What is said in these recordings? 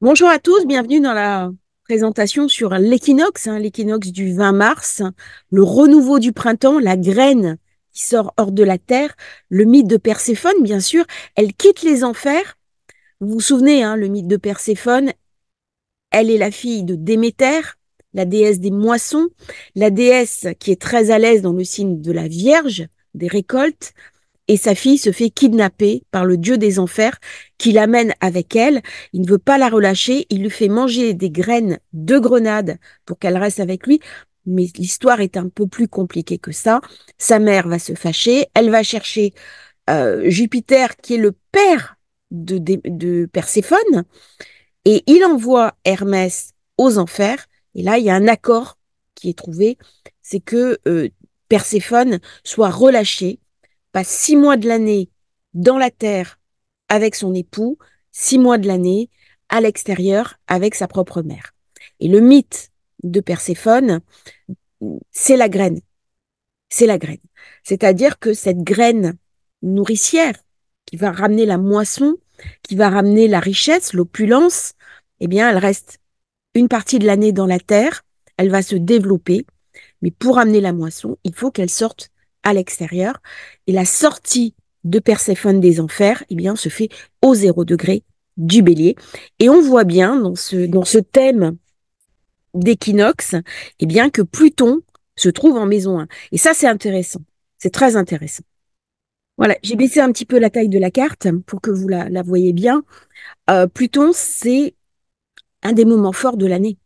Bonjour à tous, bienvenue dans la présentation sur l'équinoxe, l'équinoxe du 20 mars, le renouveau du printemps, la graine qui sort hors de la terre, le mythe de Perséphone, bien sûr, elle quitte les enfers. Vous vous souvenez, le mythe de Perséphone, elle est la fille de Déméter, la déesse des moissons, la déesse qui est très à l'aise dans le signe de la Vierge, des récoltes, et sa fille se fait kidnapper par le dieu des enfers qui l'amène avec elle. Il ne veut pas la relâcher, il lui fait manger des graines de grenade pour qu'elle reste avec lui. Mais l'histoire est un peu plus compliquée que ça. Sa mère va se fâcher, elle va chercher Jupiter qui est le père de Perséphone et il envoie Hermès aux enfers. Et là, il y a un accord qui est trouvé, c'est que Perséphone soit relâchée, passe 6 mois de l'année dans la terre avec son époux, 6 mois de l'année à l'extérieur avec sa propre mère. Et le mythe de Perséphone, c'est la graine. C'est la graine. C'est-à-dire que cette graine nourricière qui va ramener la moisson, qui va ramener la richesse, l'opulence, eh bien, elle reste une partie de l'année dans la terre, elle va se développer, mais pour amener la moisson, il faut qu'elle sorte à l'extérieur. Et la sortie de Perséphone des enfers, eh bien, se fait au 0 degré du bélier. Et on voit bien dans ce thème d'équinoxe, eh bien, que Pluton se trouve en maison 1. Et ça, c'est intéressant. C'est très intéressant. Voilà, j'ai baissé un petit peu la taille de la carte pour que vous la voyez bien. Pluton, c'est un des moments forts de l'année.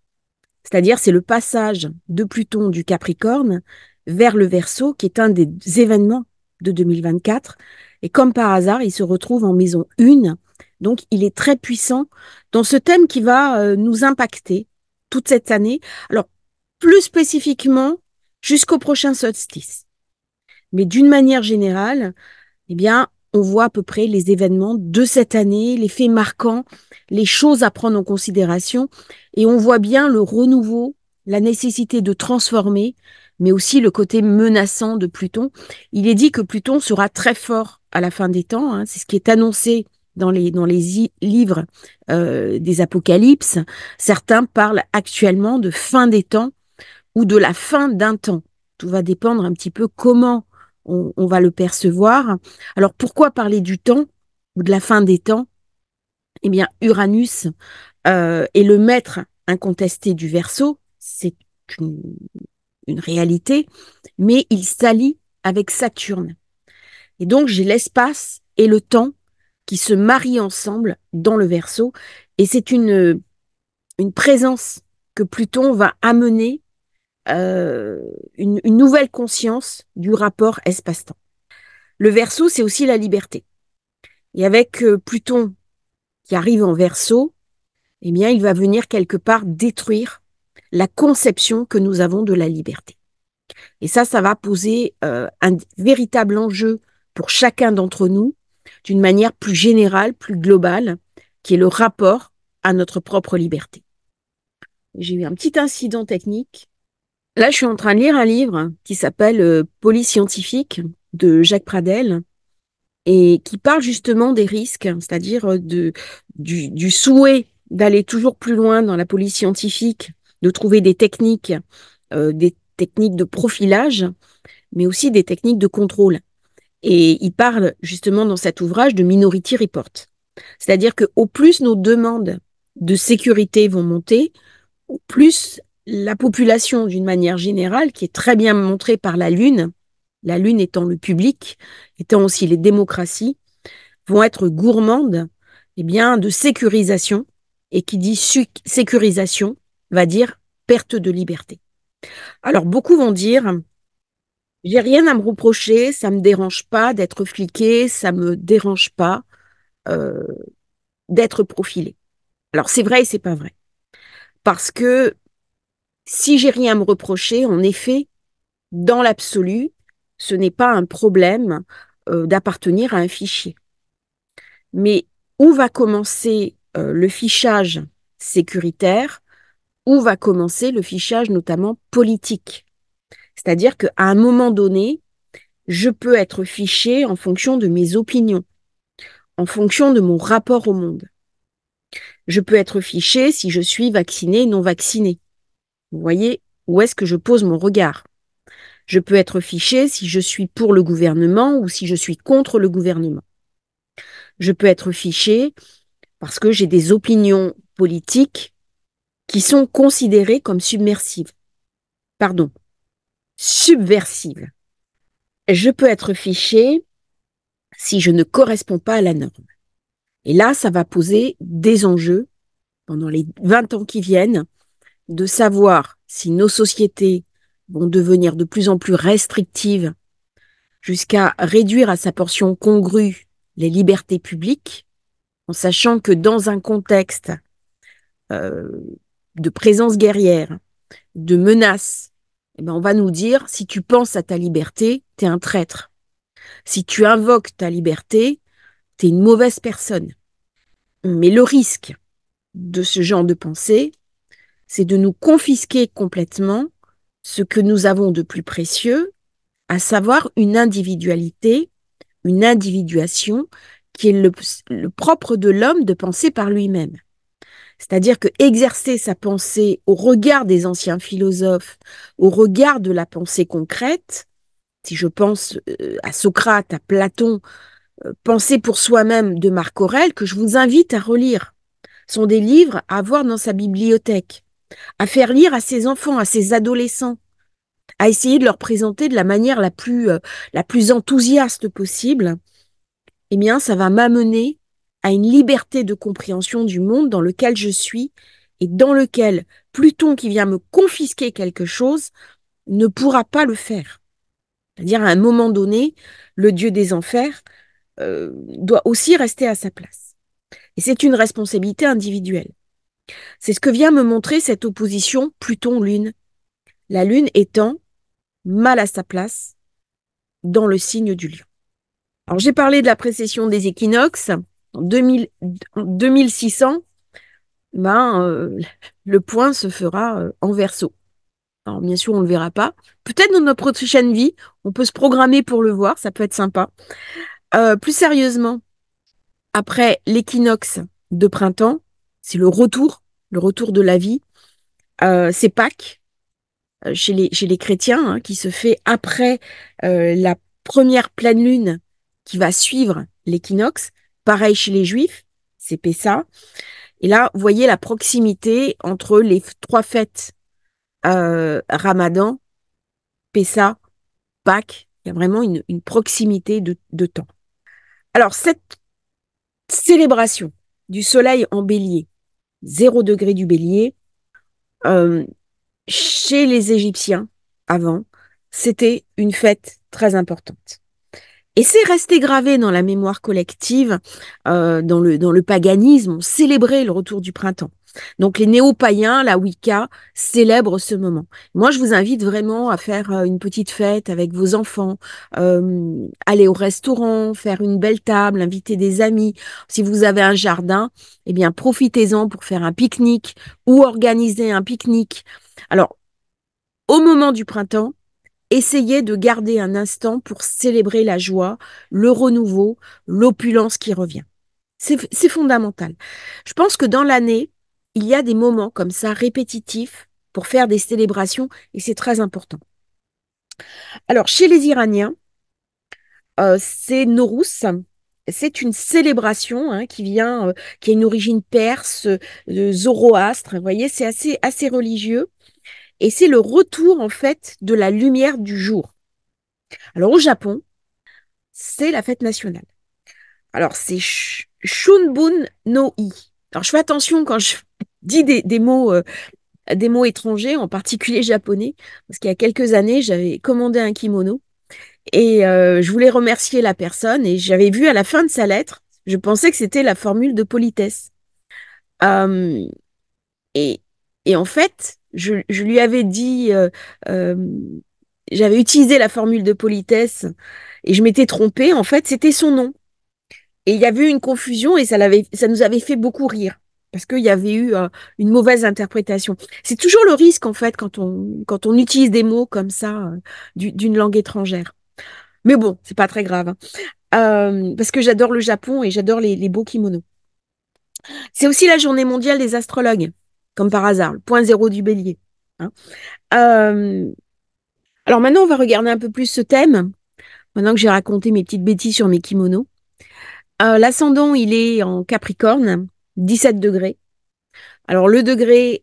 C'est-à-dire, c'est le passage de Pluton du Capricorne vers le Verseau, qui est un des événements de 2024. Et comme par hasard, il se retrouve en maison 1. Donc, il est très puissant dans ce thème qui va nous impacter toute cette année. Alors, plus spécifiquement, jusqu'au prochain solstice. Mais d'une manière générale, eh bien, on voit à peu près les événements de cette année, les faits marquants, les choses à prendre en considération, et on voit bien le renouveau, la nécessité de transformer, mais aussi le côté menaçant de Pluton. Il est dit que Pluton sera très fort à la fin des temps, c'est ce qui est annoncé dans les livres des Apocalypses. Certains parlent actuellement de fin des temps ou de la fin d'un temps. Tout va dépendre un petit peu comment on va le percevoir. Alors pourquoi parler du temps ou de la fin des temps? Eh bien, Uranus est le maître incontesté du Verseau, c'est une, une réalité, mais il s'allie avec Saturne. Et donc, j'ai l'espace et le temps qui se marient ensemble dans le Verseau, et c'est une présence que Pluton va amener euh, une nouvelle conscience du rapport espace-temps. Le Verseau, c'est aussi la liberté. Et avec Pluton qui arrive en Verseau, eh bien, il va venir quelque part détruire la conception que nous avons de la liberté. Et ça va poser un véritable enjeu pour chacun d'entre nous, d'une manière plus générale, plus globale, qui est le rapport à notre propre liberté. J'ai eu un petit incident technique. Là, je suis en train de lire un livre qui s'appelle Police scientifique de Jacques Pradel et qui parle justement des risques, c'est-à-dire du souhait d'aller toujours plus loin dans la police scientifique, de trouver des techniques de profilage, mais aussi des techniques de contrôle. Et il parle justement dans cet ouvrage de Minority Report. C'est-à-dire que au plus nos demandes de sécurité vont monter, au plus la population d'une manière générale, qui est très bien montrée par la Lune étant le public, étant aussi les démocraties, vont être gourmandes eh bien, de sécurisation. Et qui dit sécurisation va dire perte de liberté. Alors beaucoup vont dire, j'ai rien à me reprocher, ça me dérange pas d'être fliqué, ça me dérange pas euh, d'être profilé. Alors c'est vrai et c'est pas vrai. Parce que si j'ai rien à me reprocher, en effet, dans l'absolu, ce n'est pas un problème d'appartenir à un fichier. Mais où va commencer le fichage sécuritaire? Où va commencer le fichage notamment politique? C'est-à-dire qu'à un moment donné, je peux être fiché en fonction de mes opinions, en fonction de mon rapport au monde. Je peux être fiché si je suis vacciné, non vacciné. Vous voyez où est-ce que je pose mon regard? Je peux être fiché si je suis pour le gouvernement ou si je suis contre le gouvernement. Je peux être fiché parce que j'ai des opinions politiques qui sont considérées comme submersives. Pardon, subversives. Je peux être fiché si je ne corresponds pas à la norme. Et là, ça va poser des enjeux pendant les 20 ans qui viennent de savoir si nos sociétés vont devenir de plus en plus restrictives jusqu'à réduire à sa portion congrue les libertés publiques, en sachant que dans un contexte euh, de présence guerrière, de menaces, eh ben on va nous dire, si tu penses à ta liberté, t'es un traître. Si tu invoques ta liberté, t'es une mauvaise personne. Mais le risque de ce genre de pensée, c'est de nous confisquer complètement ce que nous avons de plus précieux, à savoir une individualité, une individuation qui est le propre de l'homme de penser par lui-même. C'est-à-dire que exercer sa pensée au regard des anciens philosophes, au regard de la pensée concrète, si je pense à Socrate, à Platon, Penser pour soi-même de Marc Aurèle, que je vous invite à relire, sont des livres à avoir dans sa bibliothèque, à faire lire à ses enfants, à ses adolescents, à essayer de leur présenter de la manière la plus enthousiaste possible. Eh bien, ça va m'amener à une liberté de compréhension du monde dans lequel je suis et dans lequel Pluton, qui vient me confisquer quelque chose, ne pourra pas le faire. C'est-à-dire, à un moment donné, le dieu des enfers doit aussi rester à sa place. Et c'est une responsabilité individuelle. C'est ce que vient me montrer cette opposition Pluton-Lune. La Lune étant mal à sa place dans le signe du Lion. Alors, j'ai parlé de la précession des équinoxes. En 2600, le point se fera en Verseau. Alors, bien sûr, on ne le verra pas. Peut-être dans notre prochaine vie, on peut se programmer pour le voir, ça peut être sympa. Plus sérieusement, après l'équinoxe de printemps, c'est le retour de la vie. C'est Pâques chez les chrétiens, hein, qui se fait après la première pleine lune qui va suivre l'équinoxe. Pareil chez les juifs, c'est Pessa. Et là, vous voyez la proximité entre les trois fêtes Ramadan, Pessa, Pâques. Il y a vraiment une proximité de temps. Alors, cette célébration du soleil en bélier, 0 degré du bélier, euh, chez les Égyptiens, avant, c'était une fête très importante. Et c'est resté gravé dans la mémoire collective, dans le paganisme, on célébrait le retour du printemps. Donc les néo-païens, la Wicca, célèbrent ce moment. Moi, je vous invite vraiment à faire une petite fête avec vos enfants, aller au restaurant, faire une belle table, inviter des amis. Si vous avez un jardin, eh bien profitez-en pour faire un pique-nique ou organiser un pique-nique. Alors, au moment du printemps, essayez de garder un instant pour célébrer la joie, le renouveau, l'opulence qui revient. C'est fondamental. Je pense que dans l'année, il y a des moments comme ça répétitifs pour faire des célébrations et c'est très important. Alors, chez les Iraniens, c'est Nowruz. C'est une célébration hein, qui a une origine perse, zoroastre. Vous voyez, c'est assez religieux. Et c'est le retour, en fait, de la lumière du jour. Alors, au Japon, c'est la fête nationale. Alors, c'est Shunbun no I. Alors, je fais attention quand je dis des mots étrangers, en particulier japonais, parce qu'il y a quelques années, j'avais commandé un kimono et je voulais remercier la personne et j'avais vu à la fin de sa lettre, je pensais que c'était la formule de politesse. Euh, et, et en fait, je lui avais dit, euh, j'avais utilisé la formule de politesse et je m'étais trompée. En fait, c'était son nom. Et il y avait eu une confusion et ça nous avait fait beaucoup rire parce qu'il y avait eu une mauvaise interprétation. C'est toujours le risque, en fait, quand on utilise des mots comme ça d'une langue étrangère. Mais bon, c'est pas très grave, hein. Parce que j'adore le Japon et j'adore les beaux kimonos. C'est aussi la journée mondiale des astrologues, comme par hasard, le point zéro du bélier. Hein. Euh, alors maintenant, on va regarder un peu plus ce thème, maintenant que j'ai raconté mes petites bêtises sur mes kimonos. L'ascendant, il est en Capricorne, 17 degrés. Alors le degré,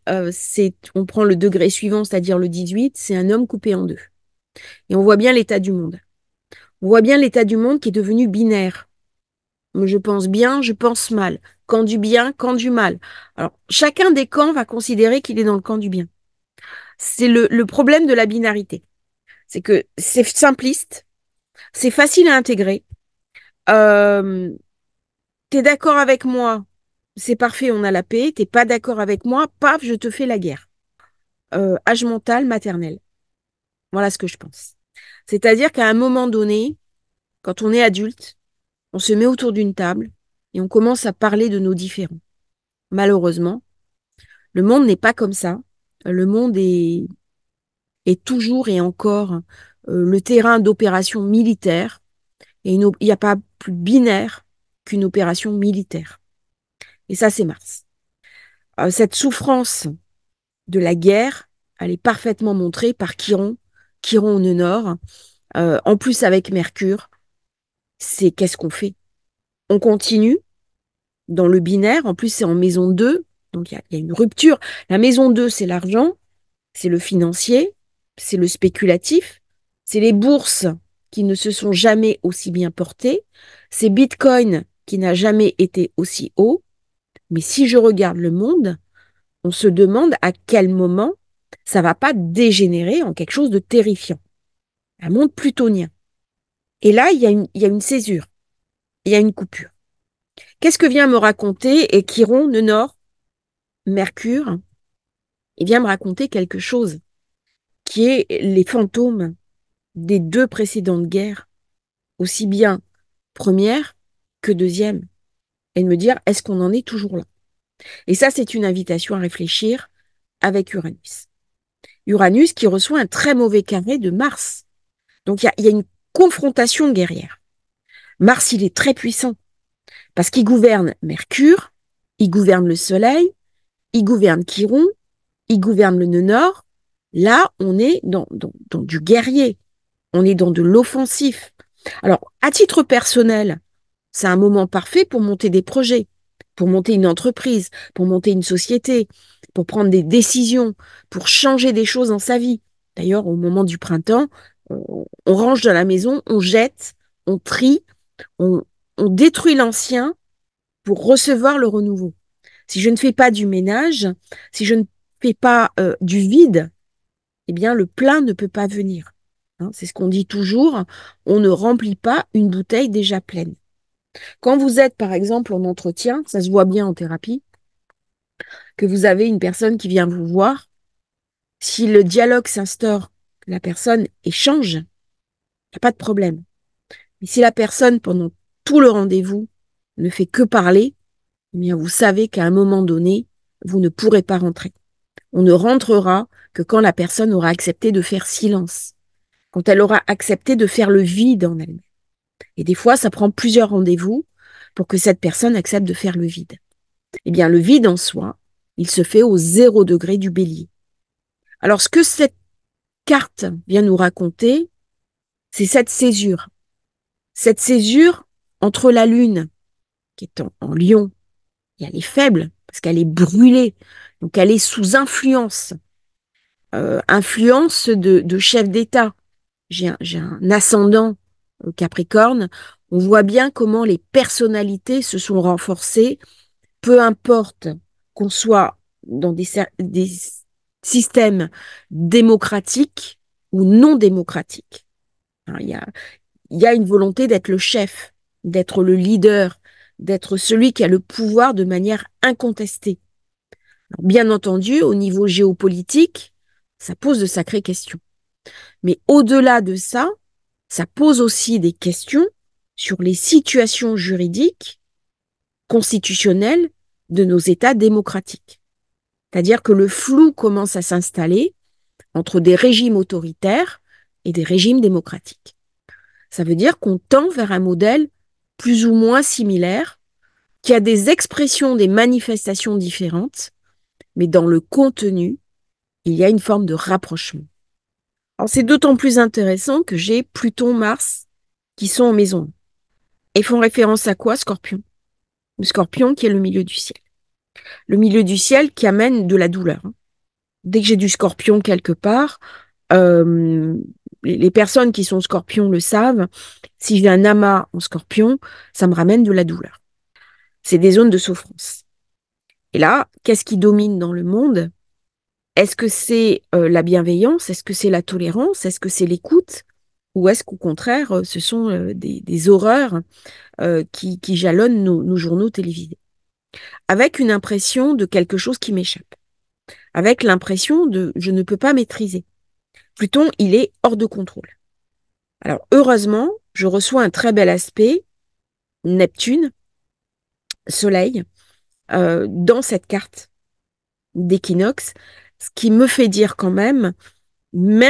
on prend le degré suivant, c'est-à-dire le 18, c'est un homme coupé en deux. Et on voit bien l'état du monde. On voit bien l'état du monde qui est devenu binaire. Je pense bien, je pense mal. Camp du bien, camp du mal. Alors, chacun des camps va considérer qu'il est dans le camp du bien. C'est le problème de la binarité. C'est que c'est simpliste, c'est facile à intégrer. Euh, T'es d'accord avec moi, c'est parfait, on a la paix. T'es pas d'accord avec moi, paf, je te fais la guerre. Âge mental, maternel. Voilà ce que je pense. C'est-à-dire qu'à un moment donné, quand on est adulte, on se met autour d'une table et on commence à parler de nos différends. Malheureusement, le monde n'est pas comme ça. Le monde est toujours et encore le terrain d'opérations militaires. Et il n'y a pas plus binaire qu'une opération militaire. Et ça, c'est Mars. Cette souffrance de la guerre, elle est parfaitement montrée par Chiron, Chiron au nœud nord. En plus, avec Mercure, c'est qu'est-ce qu'on fait? On continue dans le binaire. En plus, c'est en maison 2. Donc, il y a une rupture. La maison 2, c'est l'argent, c'est le financier, c'est le spéculatif, c'est les bourses qui ne se sont jamais aussi bien portées, c'est Bitcoin qui n'a jamais été aussi haut. Mais si je regarde le monde, on se demande à quel moment ça va pas dégénérer en quelque chose de terrifiant. Un monde plutonien. Et là, il y a une césure, il y a une coupure. Qu'est-ce que vient me raconter et Chiron, le Nord, Mercure, il vient me raconter quelque chose qui est les fantômes des deux précédentes guerres, aussi bien première que deuxième, et de me dire, est-ce qu'on en est toujours là? Et ça, c'est une invitation à réfléchir avec Uranus. Uranus qui reçoit un très mauvais carré de Mars. Donc, il y a une confrontation guerrière. Mars, il est très puissant parce qu'il gouverne Mercure, il gouverne le Soleil, il gouverne Chiron, il gouverne le nœud nord. Là, on est dans du guerrier, on est dans de l'offensif. Alors, à titre personnel, c'est un moment parfait pour monter des projets, pour monter une entreprise, pour monter une société, pour prendre des décisions, pour changer des choses dans sa vie. D'ailleurs, au moment du printemps, on range dans la maison, on jette, on trie, on, on détruit l'ancien pour recevoir le renouveau. Si je ne fais pas du ménage, si je ne fais pas du vide, eh bien, le plein ne peut pas venir. Hein, c'est ce qu'on dit toujours, on ne remplit pas une bouteille déjà pleine. Quand vous êtes, par exemple, en entretien, ça se voit bien en thérapie, que vous avez une personne qui vient vous voir, si le dialogue s'instaure, que la personne échange, il n'y a pas de problème. Mais si la personne, pendant tout le rendez-vous, ne fait que parler, eh bien, vous savez qu'à un moment donné, vous ne pourrez pas rentrer. On ne rentrera que quand la personne aura accepté de faire silence, quand elle aura accepté de faire le vide en elle-même. Et des fois, ça prend plusieurs rendez-vous pour que cette personne accepte de faire le vide. Eh bien, le vide en soi, il se fait au 0 degré du bélier. Alors, ce que cette carte vient nous raconter, c'est cette césure. Cette césure entre la Lune, qui est en Lion, et elle est faible, parce qu'elle est brûlée, donc elle est sous influence, influence de chef d'État. J'ai un ascendant Capricorne, on voit bien comment les personnalités se sont renforcées, peu importe qu'on soit dans des systèmes démocratiques ou non démocratiques. Hein, il y a une volonté d'être le chef, d'être le leader, d'être celui qui a le pouvoir de manière incontestée. Alors, bien entendu, au niveau géopolitique, ça pose de sacrées questions. Mais au-delà de ça, ça pose aussi des questions sur les situations juridiques, constitutionnelles de nos États démocratiques. C'est-à-dire que le flou commence à s'installer entre des régimes autoritaires et des régimes démocratiques. Ça veut dire qu'on tend vers un modèle plus ou moins similaire qui a des expressions, des manifestations différentes, mais dans le contenu, il y a une forme de rapprochement. Alors, c'est d'autant plus intéressant que j'ai Pluton, Mars qui sont en maison 1. Et font référence à quoi, Scorpion? Le Scorpion qui est le milieu du ciel. Le milieu du ciel qui amène de la douleur. Dès que j'ai du Scorpion quelque part, euh, les personnes qui sont Scorpions le savent, si j'ai un amas en Scorpion, ça me ramène de la douleur. C'est des zones de souffrance. Et là, qu'est-ce qui domine dans le monde? Est-ce que c'est la bienveillance? Est-ce que c'est la tolérance? Est-ce que c'est l'écoute? Ou est-ce qu'au contraire, ce sont des horreurs qui jalonnent nos journaux télévisés? Avec une impression de quelque chose qui m'échappe. Avec l'impression de je ne peux pas maîtriser. Pluton, il est hors de contrôle. Alors, heureusement, je reçois un très bel aspect, Neptune, Soleil, dans cette carte d'équinoxe, ce qui me fait dire quand même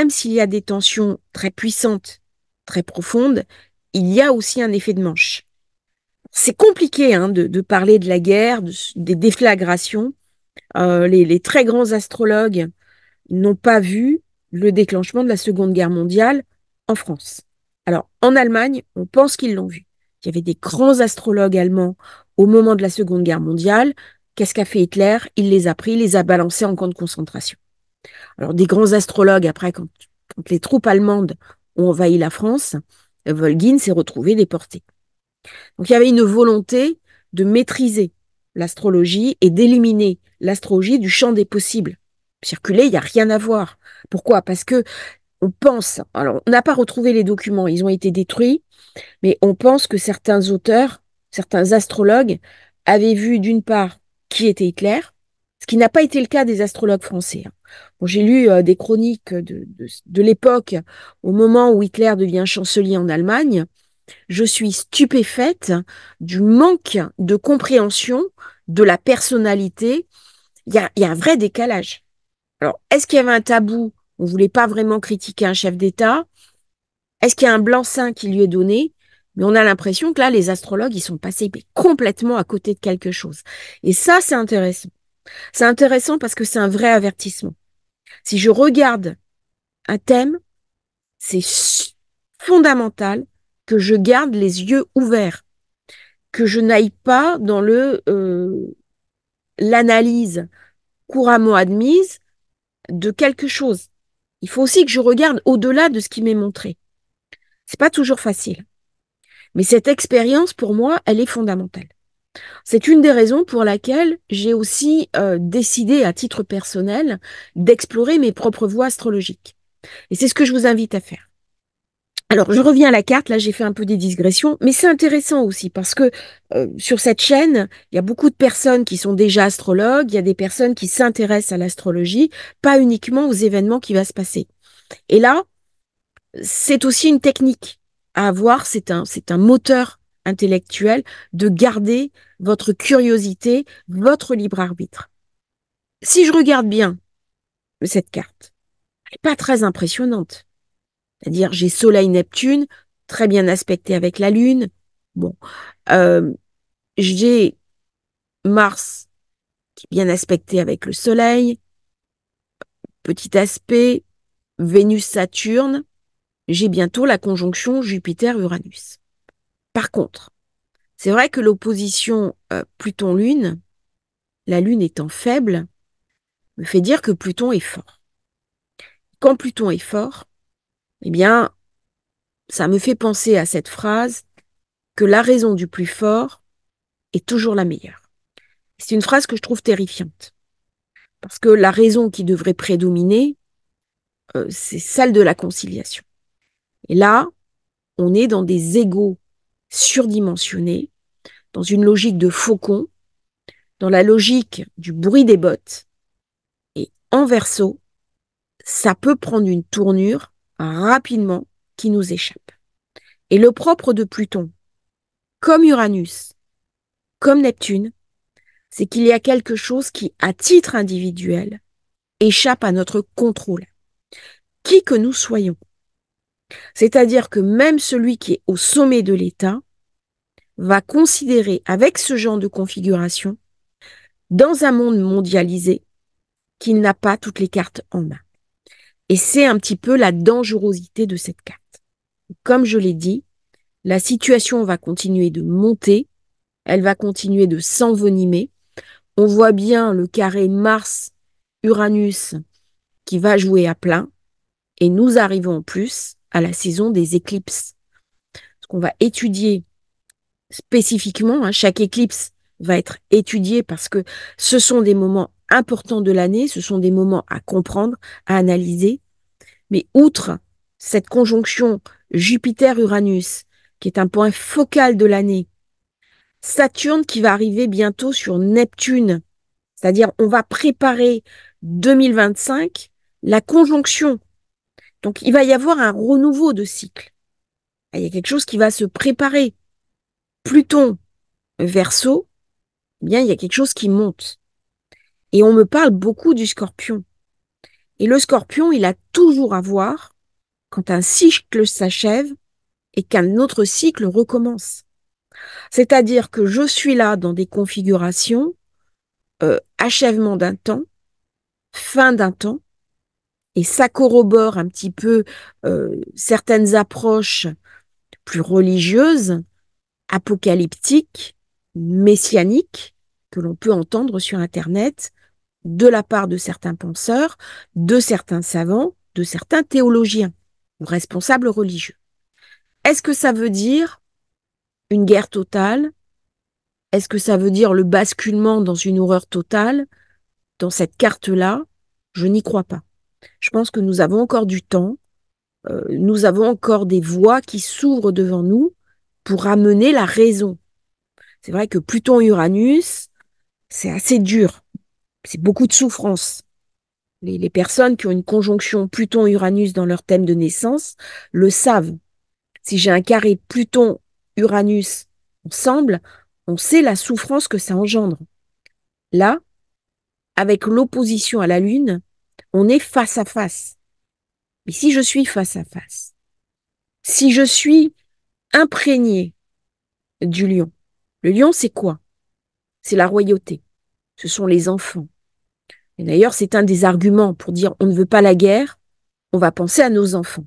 s'il y a des tensions très puissantes, très profondes, il y a aussi un effet de manche. C'est compliqué de parler de la guerre, des déflagrations. Les très grands astrologues n'ont pas vu le déclenchement de la Seconde Guerre mondiale en France. Alors, en Allemagne, on pense qu'ils l'ont vu. Il y avait des grands astrologues allemands au moment de la Seconde Guerre mondiale. Qu'est-ce qu'a fait Hitler? Il les a pris, il les a balancés en camp de concentration. Alors, des grands astrologues, après, quand les troupes allemandes ont envahi la France, Volgin s'est retrouvé déporté. Donc, il y avait une volonté de maîtriser l'astrologie et d'éliminer l'astrologie du champ des possibles. Circuler, il n'y a rien à voir. Pourquoi? Parce que on pense, alors on n'a pas retrouvé les documents, ils ont été détruits, mais on pense que certains auteurs, certains astrologues avaient vu d'une part qui était Hitler, ce qui n'a pas été le cas des astrologues français. Bon, j'ai lu des chroniques de l'époque, au moment où Hitler devient chancelier en Allemagne. Je suis stupéfaite du manque de compréhension de la personnalité. Il y a un vrai décalage. Alors, est-ce qu'il y avait un tabou? On ne voulait pas vraiment critiquer un chef d'État. Est-ce qu'il y a un blanc-seing qui lui est donné? Mais on a l'impression que là, les astrologues, ils sont passés complètement à côté de quelque chose. Et ça, c'est intéressant. C'est intéressant parce que c'est un vrai avertissement. Si je regarde un thème, c'est fondamental que je garde les yeux ouverts, que je n'aille pas dans l'analyse couramment admise de quelque chose. Il faut aussi que je regarde au-delà de ce qui m'est montré. C'est pas toujours facile. Mais cette expérience, pour moi, elle est fondamentale. C'est une des raisons pour laquelle j'ai aussi décidé, à titre personnel, d'explorer mes propres voies astrologiques. Et c'est ce que je vous invite à faire. Alors, je reviens à la carte, là j'ai fait un peu des digressions, mais c'est intéressant aussi parce que sur cette chaîne, il y a beaucoup de personnes qui sont déjà astrologues, il y a des personnes qui s'intéressent à l'astrologie, pas uniquement aux événements qui vont se passer. Et là, c'est aussi une technique à avoir, c'est un moteur intellectuel de garder votre curiosité, votre libre arbitre. Si je regarde bien cette carte, elle n'est pas très impressionnante. C'est-à-dire, j'ai Soleil-Neptune, très bien aspecté avec la Lune. Bon, euh, j'ai Mars qui est bien aspecté avec le Soleil. Petit aspect, Vénus-Saturne. J'ai bientôt la conjonction Jupiter-Uranus. Par contre, c'est vrai que l'opposition Pluton-Lune, la Lune étant faible, me fait dire que Pluton est fort. Quand Pluton est fort, eh bien, ça me fait penser à cette phrase que la raison du plus fort est toujours la meilleure. C'est une phrase que je trouve terrifiante. Parce que la raison qui devrait prédominer, c'est celle de la conciliation. Et là, on est dans des égos surdimensionnés, dans une logique de faucon, dans la logique du bruit des bottes. Et en verso, ça peut prendre une tournure rapidement qui nous échappe. Et le propre de Pluton, comme Uranus, comme Neptune, c'est qu'il y a quelque chose qui, à titre individuel, échappe à notre contrôle, qui que nous soyons. C'est-à-dire que même celui qui est au sommet de l'État, va considérer avec ce genre de configuration, dans un monde mondialisé, qu'il n'a pas toutes les cartes en main. Et c'est un petit peu la dangerosité de cette carte. Comme je l'ai dit, la situation va continuer de monter, elle va continuer de s'envenimer. On voit bien le carré Mars-Uranus qui va jouer à plein, et nous arrivons en plus à la saison des éclipses. Ce qu'on va étudier spécifiquement, chaque éclipse va être étudié parce que ce sont des moments importants de l'année, ce sont des moments à comprendre, à analyser. Mais outre cette conjonction Jupiter-Uranus, qui est un point focal de l'année, Saturne qui va arriver bientôt sur Neptune, c'est-à-dire on va préparer 2025, la conjonction. Donc il va y avoir un renouveau de cycle. Il y a quelque chose qui va se préparer. Pluton, Verseau, eh bien il y a quelque chose qui monte. Et on me parle beaucoup du Scorpion. Et le Scorpion, il a toujours à voir quand un cycle s'achève et qu'un autre cycle recommence. C'est-à-dire que je suis là dans des configurations, achèvement d'un temps, fin d'un temps, et ça corrobore un petit peu certaines approches plus religieuses, apocalyptiques, messianiques, que l'on peut entendre sur Internet, de la part de certains penseurs, de certains savants, de certains théologiens ou responsables religieux. Est-ce que ça veut dire une guerre totale? Est-ce que ça veut dire le basculement dans une horreur totale? Dans cette carte-là, je n'y crois pas. Je pense que nous avons encore du temps, nous avons encore des voies qui s'ouvrent devant nous pour amener la raison. C'est vrai que Pluton-Uranus, c'est assez dur, c'est beaucoup de souffrance. Les personnes qui ont une conjonction Pluton-Uranus dans leur thème de naissance le savent. Si j'ai un carré Pluton-Uranus ensemble, on sait la souffrance que ça engendre. Là, avec l'opposition à la Lune, on est face à face. Mais si je suis face à face, si je suis imprégné du lion, le lion, c'est quoi? C'est la royauté. Ce sont les enfants. Et d'ailleurs, c'est un des arguments pour dire on ne veut pas la guerre, on va penser à nos enfants.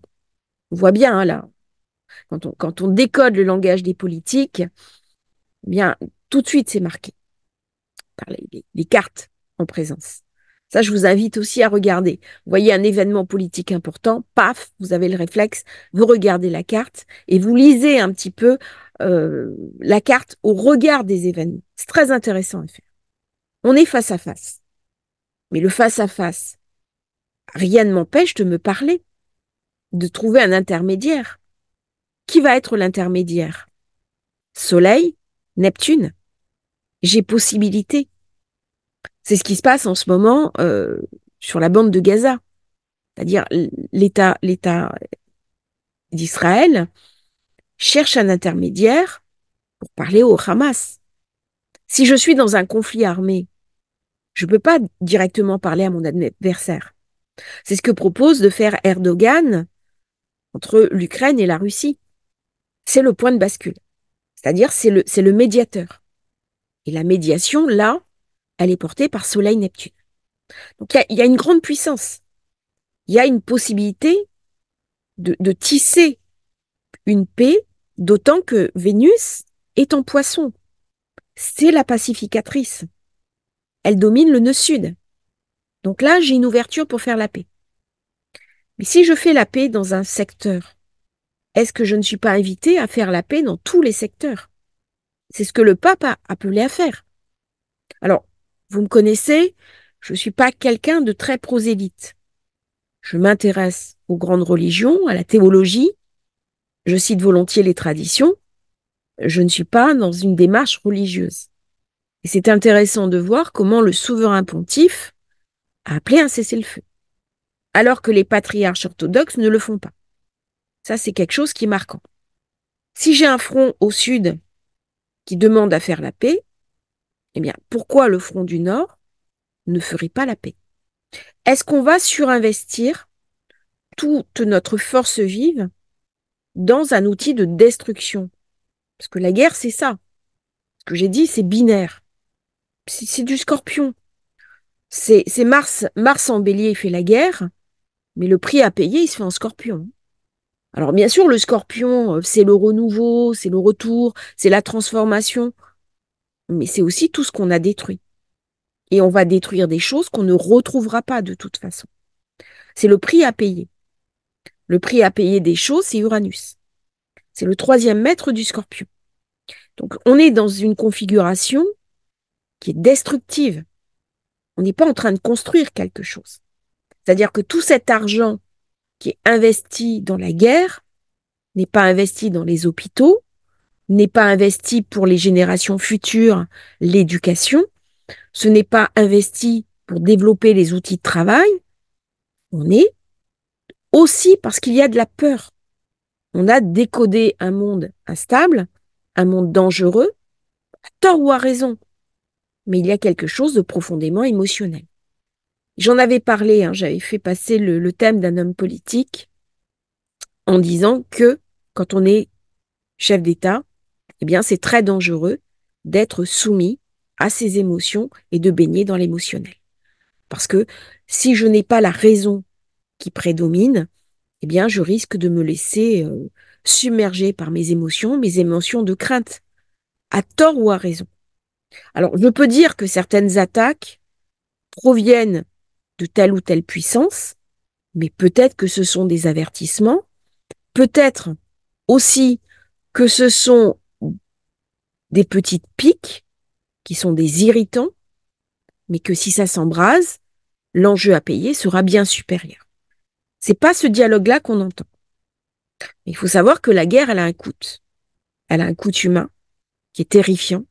On voit bien, là, quand on décode le langage des politiques, eh bien, tout de suite, c'est marqué par les cartes en présence. Ça, je vous invite aussi à regarder. Vous voyez un événement politique important, paf, vous avez le réflexe, vous regardez la carte et vous lisez un petit peu la carte au regard des événements. C'est très intéressant à faire. On est face à face. Mais le face à face, rien ne m'empêche de me parler, de trouver un intermédiaire. Qui va être l'intermédiaire? Soleil, Neptune. J'ai possibilité. C'est ce qui se passe en ce moment sur la bande de Gaza. C'est-à-dire l'État d'Israël cherche un intermédiaire pour parler au Hamas. Si je suis dans un conflit armé, je ne peux pas directement parler à mon adversaire. C'est ce que propose de faire Erdogan entre l'Ukraine et la Russie. C'est le point de bascule. C'est-à-dire c'est le médiateur. Et la médiation, là, elle est portée par Soleil-Neptune. Donc il y a une grande puissance. Il y a une possibilité de tisser une paix, d'autant que Vénus est en Poisson. C'est la pacificatrice. Elle domine le nœud sud. Donc là, j'ai une ouverture pour faire la paix. Mais si je fais la paix dans un secteur, est-ce que je ne suis pas invitée à faire la paix dans tous les secteurs? C'est ce que le pape a appelé à faire. Alors, vous me connaissez, je ne suis pas quelqu'un de très prosélyte. Je m'intéresse aux grandes religions, à la théologie, je cite volontiers les traditions, je ne suis pas dans une démarche religieuse. Et c'est intéressant de voir comment le souverain pontife a appelé un cessez-le-feu, alors que les patriarches orthodoxes ne le font pas. Ça, c'est quelque chose qui est marquant. Si j'ai un front au sud qui demande à faire la paix, eh bien, pourquoi le front du nord ne ferait pas la paix? Est-ce qu'on va surinvestir toute notre force vive dans un outil de destruction? Parce que la guerre, c'est ça. Ce que j'ai dit, c'est binaire. C'est du Scorpion. C'est Mars. Mars en Bélier, il fait la guerre, mais le prix à payer, il se fait en Scorpion. Alors bien sûr, le Scorpion, c'est le renouveau, c'est le retour, c'est la transformation, mais c'est aussi tout ce qu'on a détruit. Et on va détruire des choses qu'on ne retrouvera pas de toute façon. C'est le prix à payer. Le prix à payer des choses, c'est Uranus. C'est le troisième maître du Scorpion. Donc on est dans une configuration qui est destructive. On n'est pas en train de construire quelque chose. C'est-à-dire que tout cet argent qui est investi dans la guerre n'est pas investi dans les hôpitaux, n'est pas investi pour les générations futures, l'éducation, ce n'est pas investi pour développer les outils de travail, on est aussi parce qu'il y a de la peur. On a décodé un monde instable, un monde dangereux, à tort ou à raison, mais il y a quelque chose de profondément émotionnel. J'en avais parlé, j'avais fait passer le thème d'un homme politique en disant que quand on est chef d'État, eh bien, c'est très dangereux d'être soumis à ses émotions et de baigner dans l'émotionnel. Parce que si je n'ai pas la raison qui prédomine, eh bien, je risque de me laisser submerger par mes émotions de crainte, à tort ou à raison. Alors, je peux dire que certaines attaques proviennent de telle ou telle puissance, mais peut-être que ce sont des avertissements, peut-être aussi que ce sont des petites piques qui sont des irritants, mais que si ça s'embrase, l'enjeu à payer sera bien supérieur. C'est pas ce dialogue-là qu'on entend. Il faut savoir que la guerre, elle a un coût. Elle a un coût humain qui est terrifiant.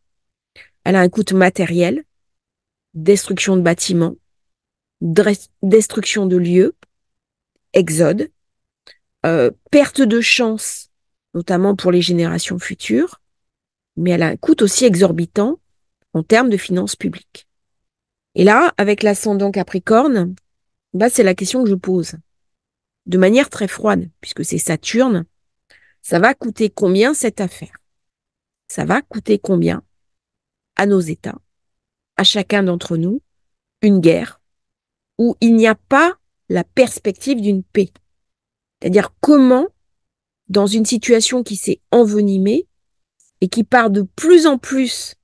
Elle a un coût matériel, destruction de bâtiments, destruction de lieux, exode, perte de chance, notamment pour les générations futures, mais elle a un coût aussi exorbitant en termes de finances publiques. Et là, avec l'ascendant Capricorne, bah, c'est la question que je pose, de manière très froide, puisque c'est Saturne. Ça va coûter combien cette affaire? Ça va coûter combien à nos États, à chacun d'entre nous, une guerre où il n'y a pas la perspective d'une paix? C'est-à-dire comment, dans une situation qui s'est envenimée et qui part de plus en plus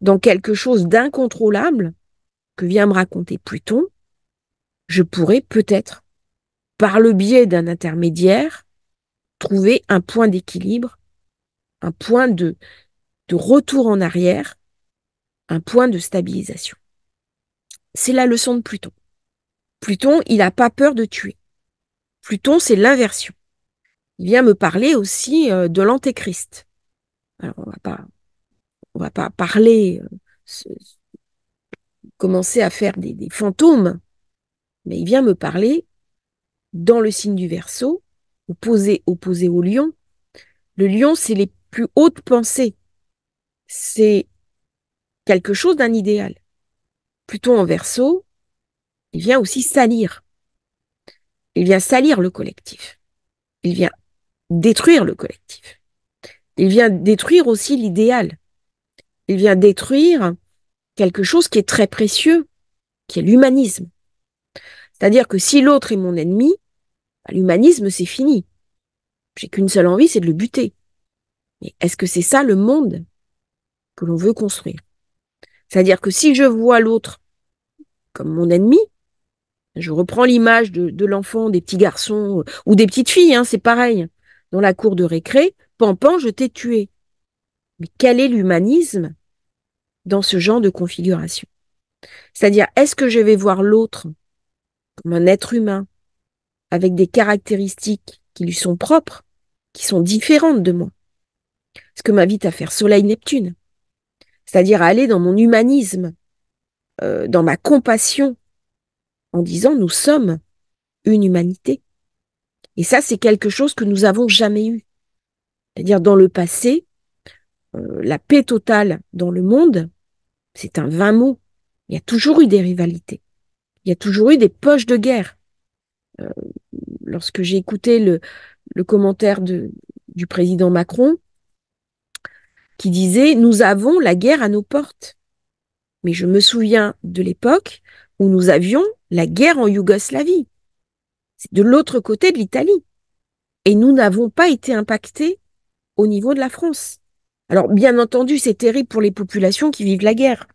dans quelque chose d'incontrôlable, que vient me raconter Pluton, je pourrais peut-être, par le biais d'un intermédiaire, trouver un point d'équilibre, un point de retour en arrière, un point de stabilisation. C'est la leçon de Pluton. Pluton, il n'a pas peur de tuer. Pluton, c'est l'inversion. Il vient me parler aussi de l'antéchrist. Alors, on va pas parler, commencer à faire des fantômes, mais il vient me parler dans le signe du Verseau, opposé au lion. Le lion, c'est les plus hautes pensées. C'est quelque chose d'un idéal. Pluton en Verseau, il vient aussi salir. Il vient salir le collectif. Il vient détruire le collectif. Il vient détruire aussi l'idéal. Il vient détruire quelque chose qui est très précieux, qui est l'humanisme. C'est-à-dire que si l'autre est mon ennemi, bah, l'humanisme, c'est fini. J'ai qu'une seule envie, c'est de le buter. Mais est-ce que c'est ça le monde que l'on veut construire? C'est-à-dire que si je vois l'autre comme mon ennemi, je reprends l'image de l'enfant, des petits garçons ou des petites filles, c'est pareil. Dans la cour de récré, Pampan, je t'ai tué. Mais quel est l'humanisme dans ce genre de configuration? C'est-à-dire, est-ce que je vais voir l'autre comme un être humain avec des caractéristiques qui lui sont propres, qui sont différentes de moi? Ce que m'invite à faire Soleil-Neptune. C'est-à-dire à aller dans mon humanisme, dans ma compassion, en disant nous sommes une humanité. Et ça, c'est quelque chose que nous n'avons jamais eu. C'est-à-dire dans le passé, la paix totale dans le monde, c'est un vain mot. Il y a toujours eu des rivalités. Il y a toujours eu des poches de guerre. Euh, Lorsque j'ai écouté le commentaire du président Macron, qui disait « Nous avons la guerre à nos portes ». Mais je me souviens de l'époque où nous avions la guerre en Yougoslavie. C'est de l'autre côté de l'Italie. Et nous n'avons pas été impactés au niveau de la France. Alors, bien entendu, c'est terrible pour les populations qui vivent la guerre.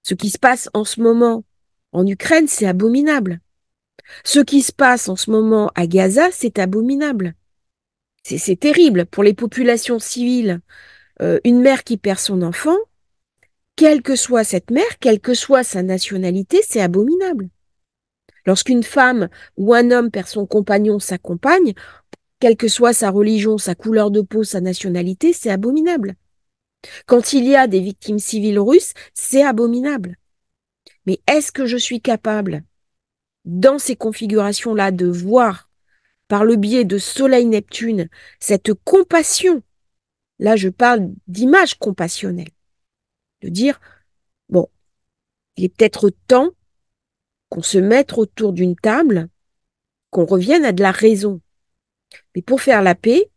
Ce qui se passe en ce moment en Ukraine, c'est abominable. Ce qui se passe en ce moment à Gaza, c'est abominable. C'est terrible pour les populations civiles. Une mère qui perd son enfant, quelle que soit cette mère, quelle que soit sa nationalité, c'est abominable. Lorsqu'une femme ou un homme perd son compagnon, sa compagne, quelle que soit sa religion, sa couleur de peau, sa nationalité, c'est abominable. Quand il y a des victimes civiles russes, c'est abominable. Mais est-ce que je suis capable, dans ces configurations-là, de voir, par le biais de Soleil-Neptune, cette compassion? Là, je parle d'image compassionnelle. De dire, bon, il est peut-être temps qu'on se mette autour d'une table, qu'on revienne à de la raison. Mais pour faire la paix,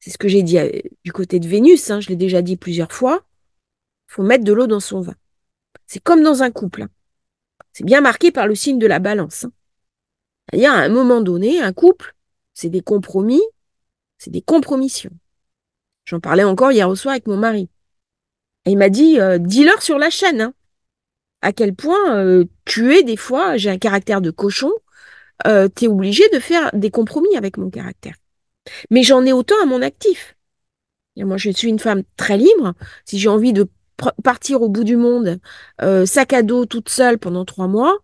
c'est ce que j'ai dit du côté de Vénus, je l'ai déjà dit plusieurs fois, il faut mettre de l'eau dans son vin. C'est comme dans un couple. C'est bien marqué par le signe de la balance. C'est-à-dire, à un moment donné, un couple, c'est des compromis, c'est des compromissions. J'en parlais encore hier au soir avec mon mari. Et il m'a dit, dis-leur sur la chaîne, à quel point tu es des fois, j'ai un caractère de cochon, tu es obligé de faire des compromis avec mon caractère. Mais j'en ai autant à mon actif. Et moi, je suis une femme très libre. Si j'ai envie de partir au bout du monde, sac à dos, toute seule pendant 3 mois,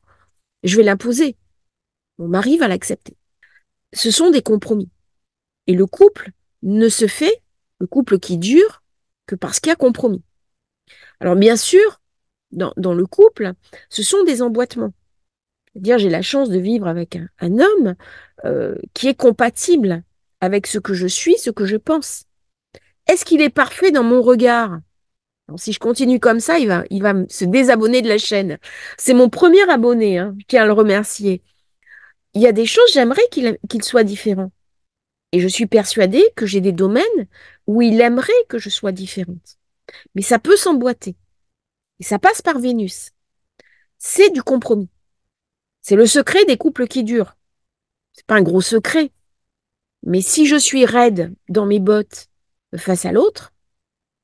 je vais l'imposer. Mon mari va l'accepter. Ce sont des compromis. Et le couple ne se fait, le couple qui dure, que parce qu'il y a compromis. Alors bien sûr, dans le couple, ce sont des emboîtements. C'est-à-dire, j'ai la chance de vivre avec un homme qui est compatible avec ce que je suis, ce que je pense. Est-ce qu'il est parfait dans mon regard? Alors, si je continue comme ça, il va se désabonner de la chaîne. C'est mon premier abonné, je tiens à le remercier. Il y a des choses, j'aimerais qu'il soit différent. Et je suis persuadée que j'ai des domaines où il aimerait que je sois différente. Mais ça peut s'emboîter. Et ça passe par Vénus. C'est du compromis. C'est le secret des couples qui durent. C'est pas un gros secret. Mais si je suis raide dans mes bottes face à l'autre,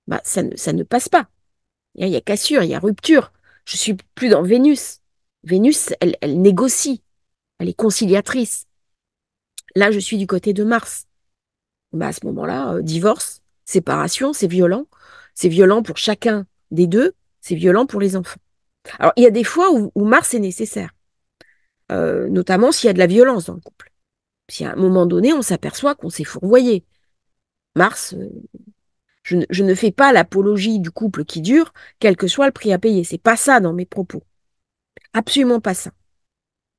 bah, ça ne passe pas. Il y a cassure, il y a rupture. Je suis plus dans Vénus. Vénus, elle négocie. Elle est conciliatrice. Là, je suis du côté de Mars. Bah, à ce moment-là, divorce, séparation, c'est violent. C'est violent pour chacun des deux. C'est violent pour les enfants. Alors, il y a des fois où Mars est nécessaire. Notamment s'il y a de la violence dans le couple. Si à un moment donné, on s'aperçoit qu'on s'est fourvoyé. Mars, je ne fais pas l'apologie du couple qui dure, quel que soit le prix à payer. C'est pas ça dans mes propos. Absolument pas ça.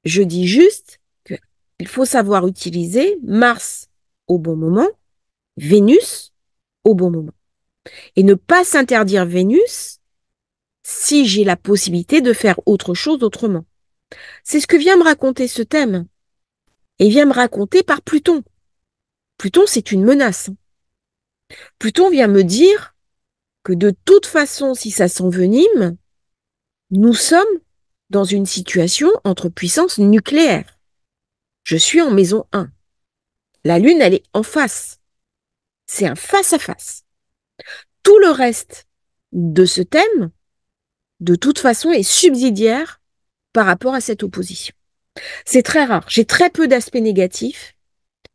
Je dis juste qu'il faut savoir utiliser Mars au bon moment, Vénus au bon moment. Et ne pas s'interdire Vénus si j'ai la possibilité de faire autre chose autrement. C'est ce que vient me raconter ce thème. Et il vient me raconter par Pluton. Pluton, c'est une menace. Pluton vient me dire que de toute façon, si ça s'envenime, nous sommes dans une situation entre puissances nucléaires. Je suis en maison 1. La Lune, elle est en face. C'est un face-à-face. Tout le reste de ce thème, de toute façon, est subsidiaire par rapport à cette opposition. C'est très rare. J'ai très peu d'aspects négatifs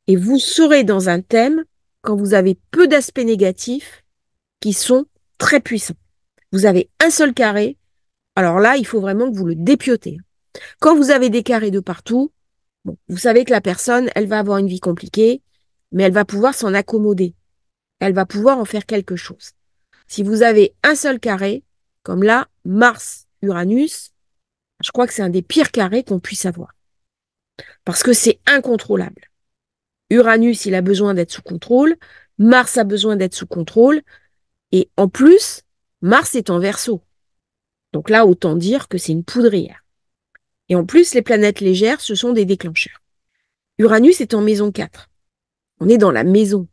et vous serez dans un thème quand vous avez peu d'aspects négatifs qui sont très puissants. Vous avez un seul carré, alors là, il faut vraiment que vous le dépiotez. Quand vous avez des carrés de partout, bon, vous savez que la personne, elle va avoir une vie compliquée, mais elle va pouvoir s'en accommoder. Elle va pouvoir en faire quelque chose. Si vous avez un seul carré, comme là, Mars, Uranus, je crois que c'est un des pires carrés qu'on puisse avoir. Parce que c'est incontrôlable. Uranus, il a besoin d'être sous contrôle. Mars a besoin d'être sous contrôle. Et en plus, Mars est en Verseau. Donc là, autant dire que c'est une poudrière. Et en plus, les planètes légères, ce sont des déclencheurs. Uranus est en maison 4. On est dans la maison.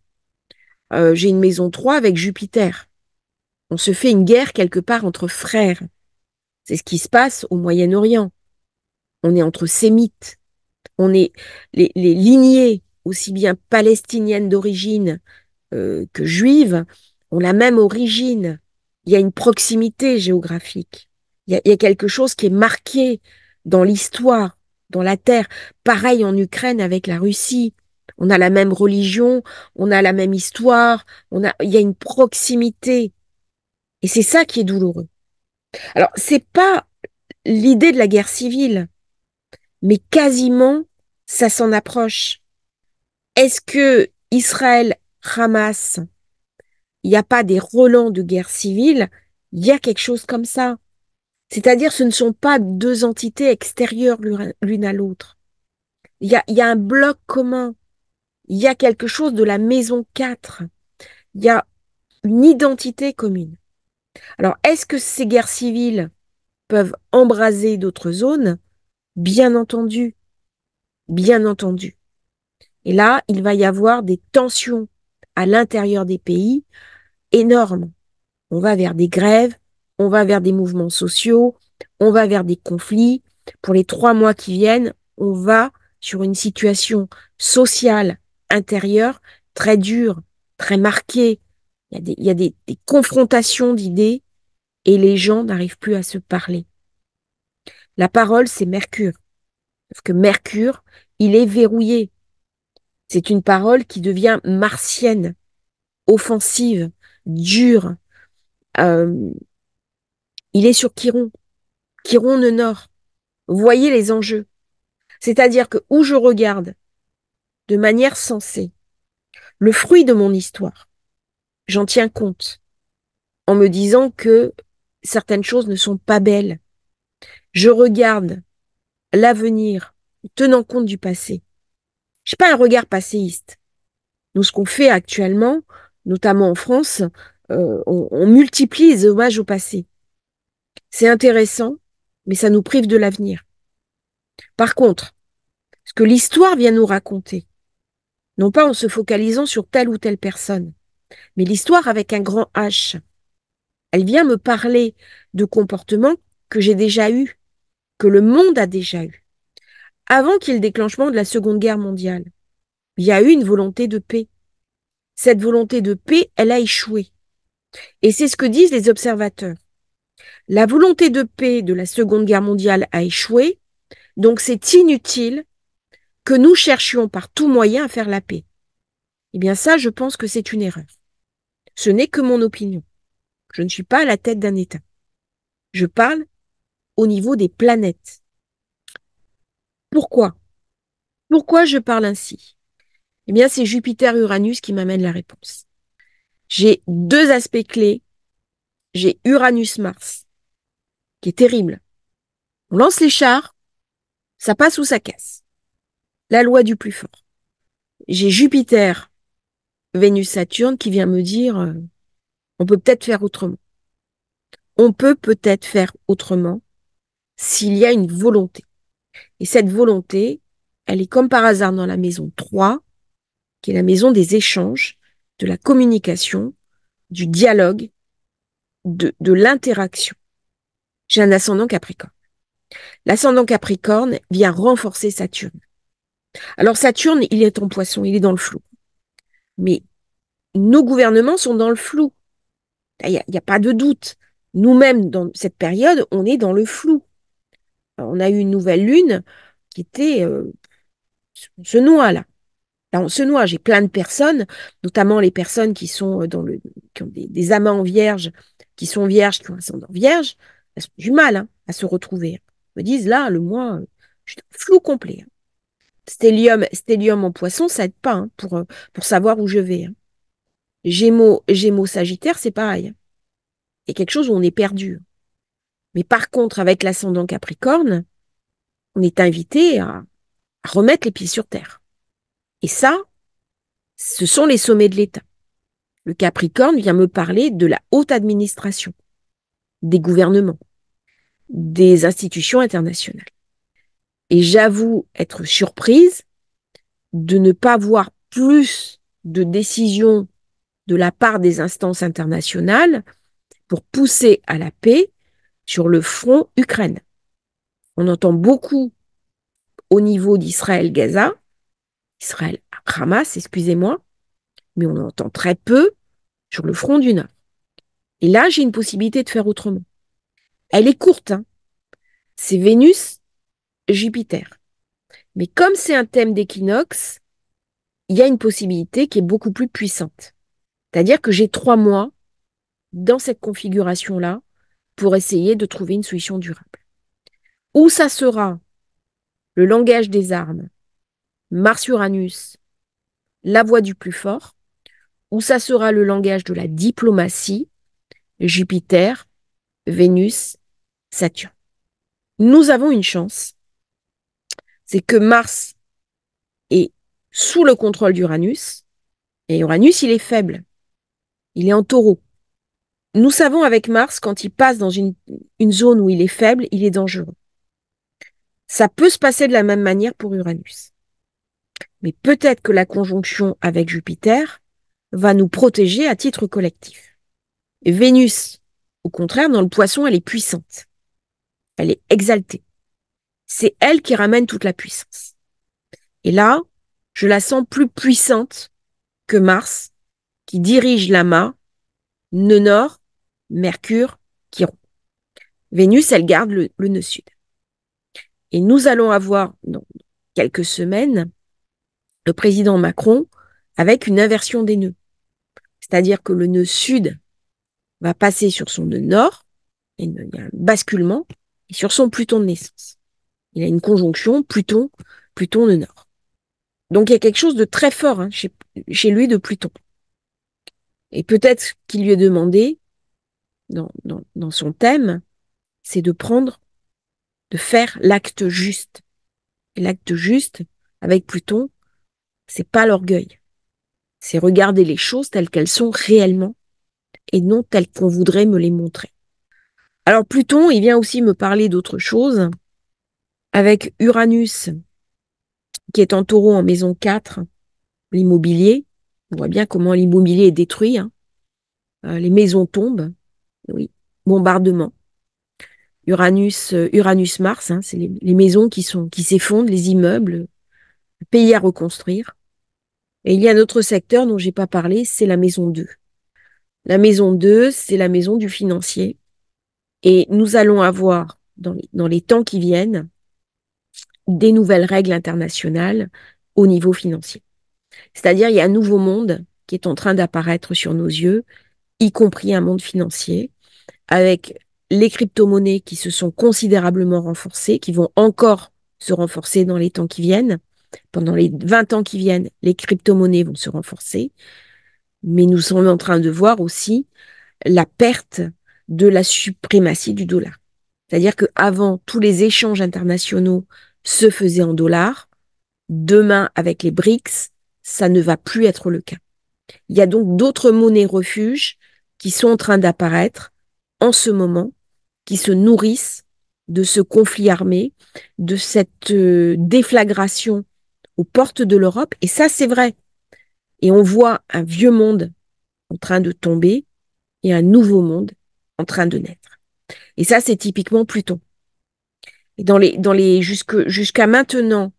J'ai une maison 3 avec Jupiter. On se fait une guerre quelque part entre frères. C'est ce qui se passe au Moyen-Orient. On est entre sémites. On est les lignées, aussi bien palestiniennes d'origine que juives, ont la même origine. Il y a une proximité géographique. Il y a quelque chose qui est marqué dans l'histoire, dans la terre. Pareil en Ukraine avec la Russie. On a la même religion, on a la même histoire, il y a une proximité. Et c'est ça qui est douloureux. Alors, c'est pas l'idée de la guerre civile, mais quasiment, ça s'en approche. Est-ce que Israël, Hamas, il n'y a pas des relents de guerre civile? Il y a quelque chose comme ça. C'est-à-dire, ce ne sont pas deux entités extérieures l'une à l'autre. Il y a un bloc commun. Il y a quelque chose de la maison 4. Il y a une identité commune. Alors, est-ce que ces guerres civiles peuvent embraser d'autres zones? Bien entendu, bien entendu. Et là, il va y avoir des tensions à l'intérieur des pays énormes. On va vers des grèves, on va vers des mouvements sociaux, on va vers des conflits. Pour les 3 mois qui viennent, on va sur une situation sociale intérieure très dure, très marquée. Il y a des confrontations d'idées et les gens n'arrivent plus à se parler. La parole, c'est Mercure. Parce que Mercure, il est verrouillé. C'est une parole qui devient martienne, offensive, dure. Euh, il est sur Chiron, Chiron le Nord. Vous voyez les enjeux. C'est-à-dire que où je regarde de manière sensée le fruit de mon histoire, j'en tiens compte en me disant que certaines choses ne sont pas belles. Je regarde l'avenir tenant compte du passé. Je n'ai pas un regard passéiste. Nous, ce qu'on fait actuellement, notamment en France, on multiplie les hommages au passé. C'est intéressant, mais ça nous prive de l'avenir. Par contre, ce que l'histoire vient nous raconter, non pas en se focalisant sur telle ou telle personne, mais l'histoire avec un grand H, elle vient me parler de comportements que j'ai déjà eus, que le monde a déjà eus. Avant qu'il y ait le déclenchement de la Seconde Guerre mondiale, il y a eu une volonté de paix. Cette volonté de paix, elle a échoué. Et c'est ce que disent les observateurs. La volonté de paix de la Seconde Guerre mondiale a échoué, donc c'est inutile que nous cherchions par tout moyen à faire la paix. Eh bien ça, je pense que c'est une erreur. Ce n'est que mon opinion. Je ne suis pas à la tête d'un État. Je parle au niveau des planètes. Pourquoi? Pourquoi je parle ainsi? Eh bien, c'est Jupiter-Uranus qui m'amène la réponse. J'ai 2 aspects clés. J'ai Uranus-Mars, qui est terrible. On lance les chars, ça passe ou ça casse. La loi du plus fort. J'ai Jupiter, Vénus, Saturne qui vient me dire on peut peut-être faire autrement. On peut peut-être faire autrement s'il y a une volonté. Et cette volonté, elle est comme par hasard dans la maison 3, qui est la maison des échanges, de la communication, du dialogue, de l'interaction. J'ai un ascendant Capricorne. L'ascendant Capricorne vient renforcer Saturne. Alors Saturne, il est en Poisson, il est dans le flou. Mais nos gouvernements sont dans le flou. Il n'y a pas de doute. Nous-mêmes, dans cette période, on est dans le flou. On a eu une nouvelle lune qui était... on se noie là. Là, on se noie. J'ai plein de personnes, notamment les personnes qui sont qui ont des amants vierges, qui sont vierges, qui ont un ascendant vierge. Elles ont du mal à se retrouver. Elles me disent, là, le mois, je suis dans le flou complet. Stellium en Poisson, ça aide pas pour savoir où je vais. Gémeaux, Sagittaire, c'est pareil. Il y a quelque chose où on est perdu. Mais par contre, avec l'ascendant Capricorne, on est invité à remettre les pieds sur terre. Et ça, ce sont les sommets de l'État. Le Capricorne vient me parler de la haute administration, des gouvernements, des institutions internationales. Et j'avoue être surprise de ne pas voir plus de décisions de la part des instances internationales pour pousser à la paix sur le front Ukraine. On entend beaucoup au niveau d'Israël-Gaza, Israël-Hamas, excusez-moi, mais on entend très peu sur le front du Nord. Et là, j'ai une possibilité de faire autrement. Elle est courte, hein. C'est Vénus-Jupiter. Mais comme c'est un thème d'équinoxe, il y a une possibilité qui est beaucoup plus puissante. C'est-à-dire que j'ai 3 mois dans cette configuration-là pour essayer de trouver une solution durable. Ou ça sera le langage des armes, Mars-Uranus, la voix du plus fort, ou ça sera le langage de la diplomatie, Jupiter, Vénus, Saturne. Nous avons une chance, c'est que Mars est sous le contrôle d'Uranus, et Uranus, il est faible, il est en taureau. Nous savons avec Mars, quand il passe dans une zone où il est faible, il est dangereux. Ça peut se passer de la même manière pour Uranus. Mais peut-être que la conjonction avec Jupiter va nous protéger à titre collectif. Et Vénus, au contraire, dans le Poisson, elle est puissante. Elle est exaltée. C'est elle qui ramène toute la puissance. Et là, je la sens plus puissante que Mars, qui dirige l'amas, nœud nord, Mercure, Chiron. Vénus, elle garde le nœud sud. Et nous allons avoir, dans quelques semaines, le président Macron avec une inversion des nœuds. C'est-à-dire que le nœud sud va passer sur son nœud nord, et il y a un basculement, et sur son Pluton de naissance. Il a une conjonction Pluton-nœud nord. Donc il y a quelque chose de très fort, hein, chez lui de Pluton. Et peut-être qu'il lui est demandé, dans son thème, c'est de faire l'acte juste. Et l'acte juste, avec Pluton, c'est pas l'orgueil. C'est regarder les choses telles qu'elles sont réellement et non telles qu'on voudrait me les montrer. Alors Pluton, il vient aussi me parler d'autre chose, avec Uranus, qui est en taureau en maison 4, l'immobilier. On voit bien comment l'immobilier est détruit, hein. Les maisons tombent, oui, bombardement. Uranus-Mars, hein, c'est les maisons qui s'effondrent, les immeubles, le pays à reconstruire. Et il y a un autre secteur dont j'ai pas parlé, c'est la maison 2. La maison 2, c'est la maison du financier. Et nous allons avoir, dans les temps qui viennent, des nouvelles règles internationales au niveau financier. C'est-à-dire, il y a un nouveau monde qui est en train d'apparaître sur nos yeux, y compris un monde financier, avec les crypto-monnaies qui se sont considérablement renforcées, qui vont encore se renforcer dans les temps qui viennent. Pendant les 20 ans qui viennent, les crypto-monnaies vont se renforcer. Mais nous sommes en train de voir aussi la perte de la suprématie du dollar. C'est-à-dire qu'avant, tous les échanges internationaux se faisaient en dollars. Demain, avec les BRICS, ça ne va plus être le cas. Il y a donc d'autres monnaies refuges qui sont en train d'apparaître en ce moment, qui se nourrissent de ce conflit armé, de cette déflagration aux portes de l'Europe. Et ça, c'est vrai. Et on voit un vieux monde en train de tomber et un nouveau monde en train de naître. Et ça, c'est typiquement Pluton. Et jusqu'à maintenant,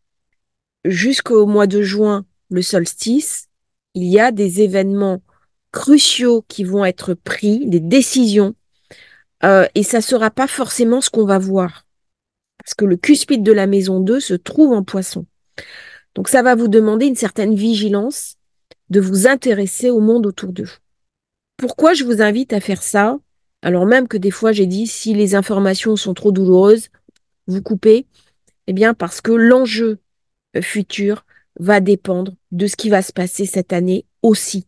jusqu'au mois de juin, le solstice, il y a des événements cruciaux qui vont être pris, des décisions, et ça ne sera pas forcément ce qu'on va voir. Parce que le cuspide de la maison 2 se trouve en Poisson. Donc ça va vous demander une certaine vigilance de vous intéresser au monde autour de vous. Pourquoi je vous invite à faire ça? Alors même que des fois j'ai dit, si les informations sont trop douloureuses, vous coupez. Eh bien parce que l'enjeu futur va dépendre de ce qui va se passer cette année aussi.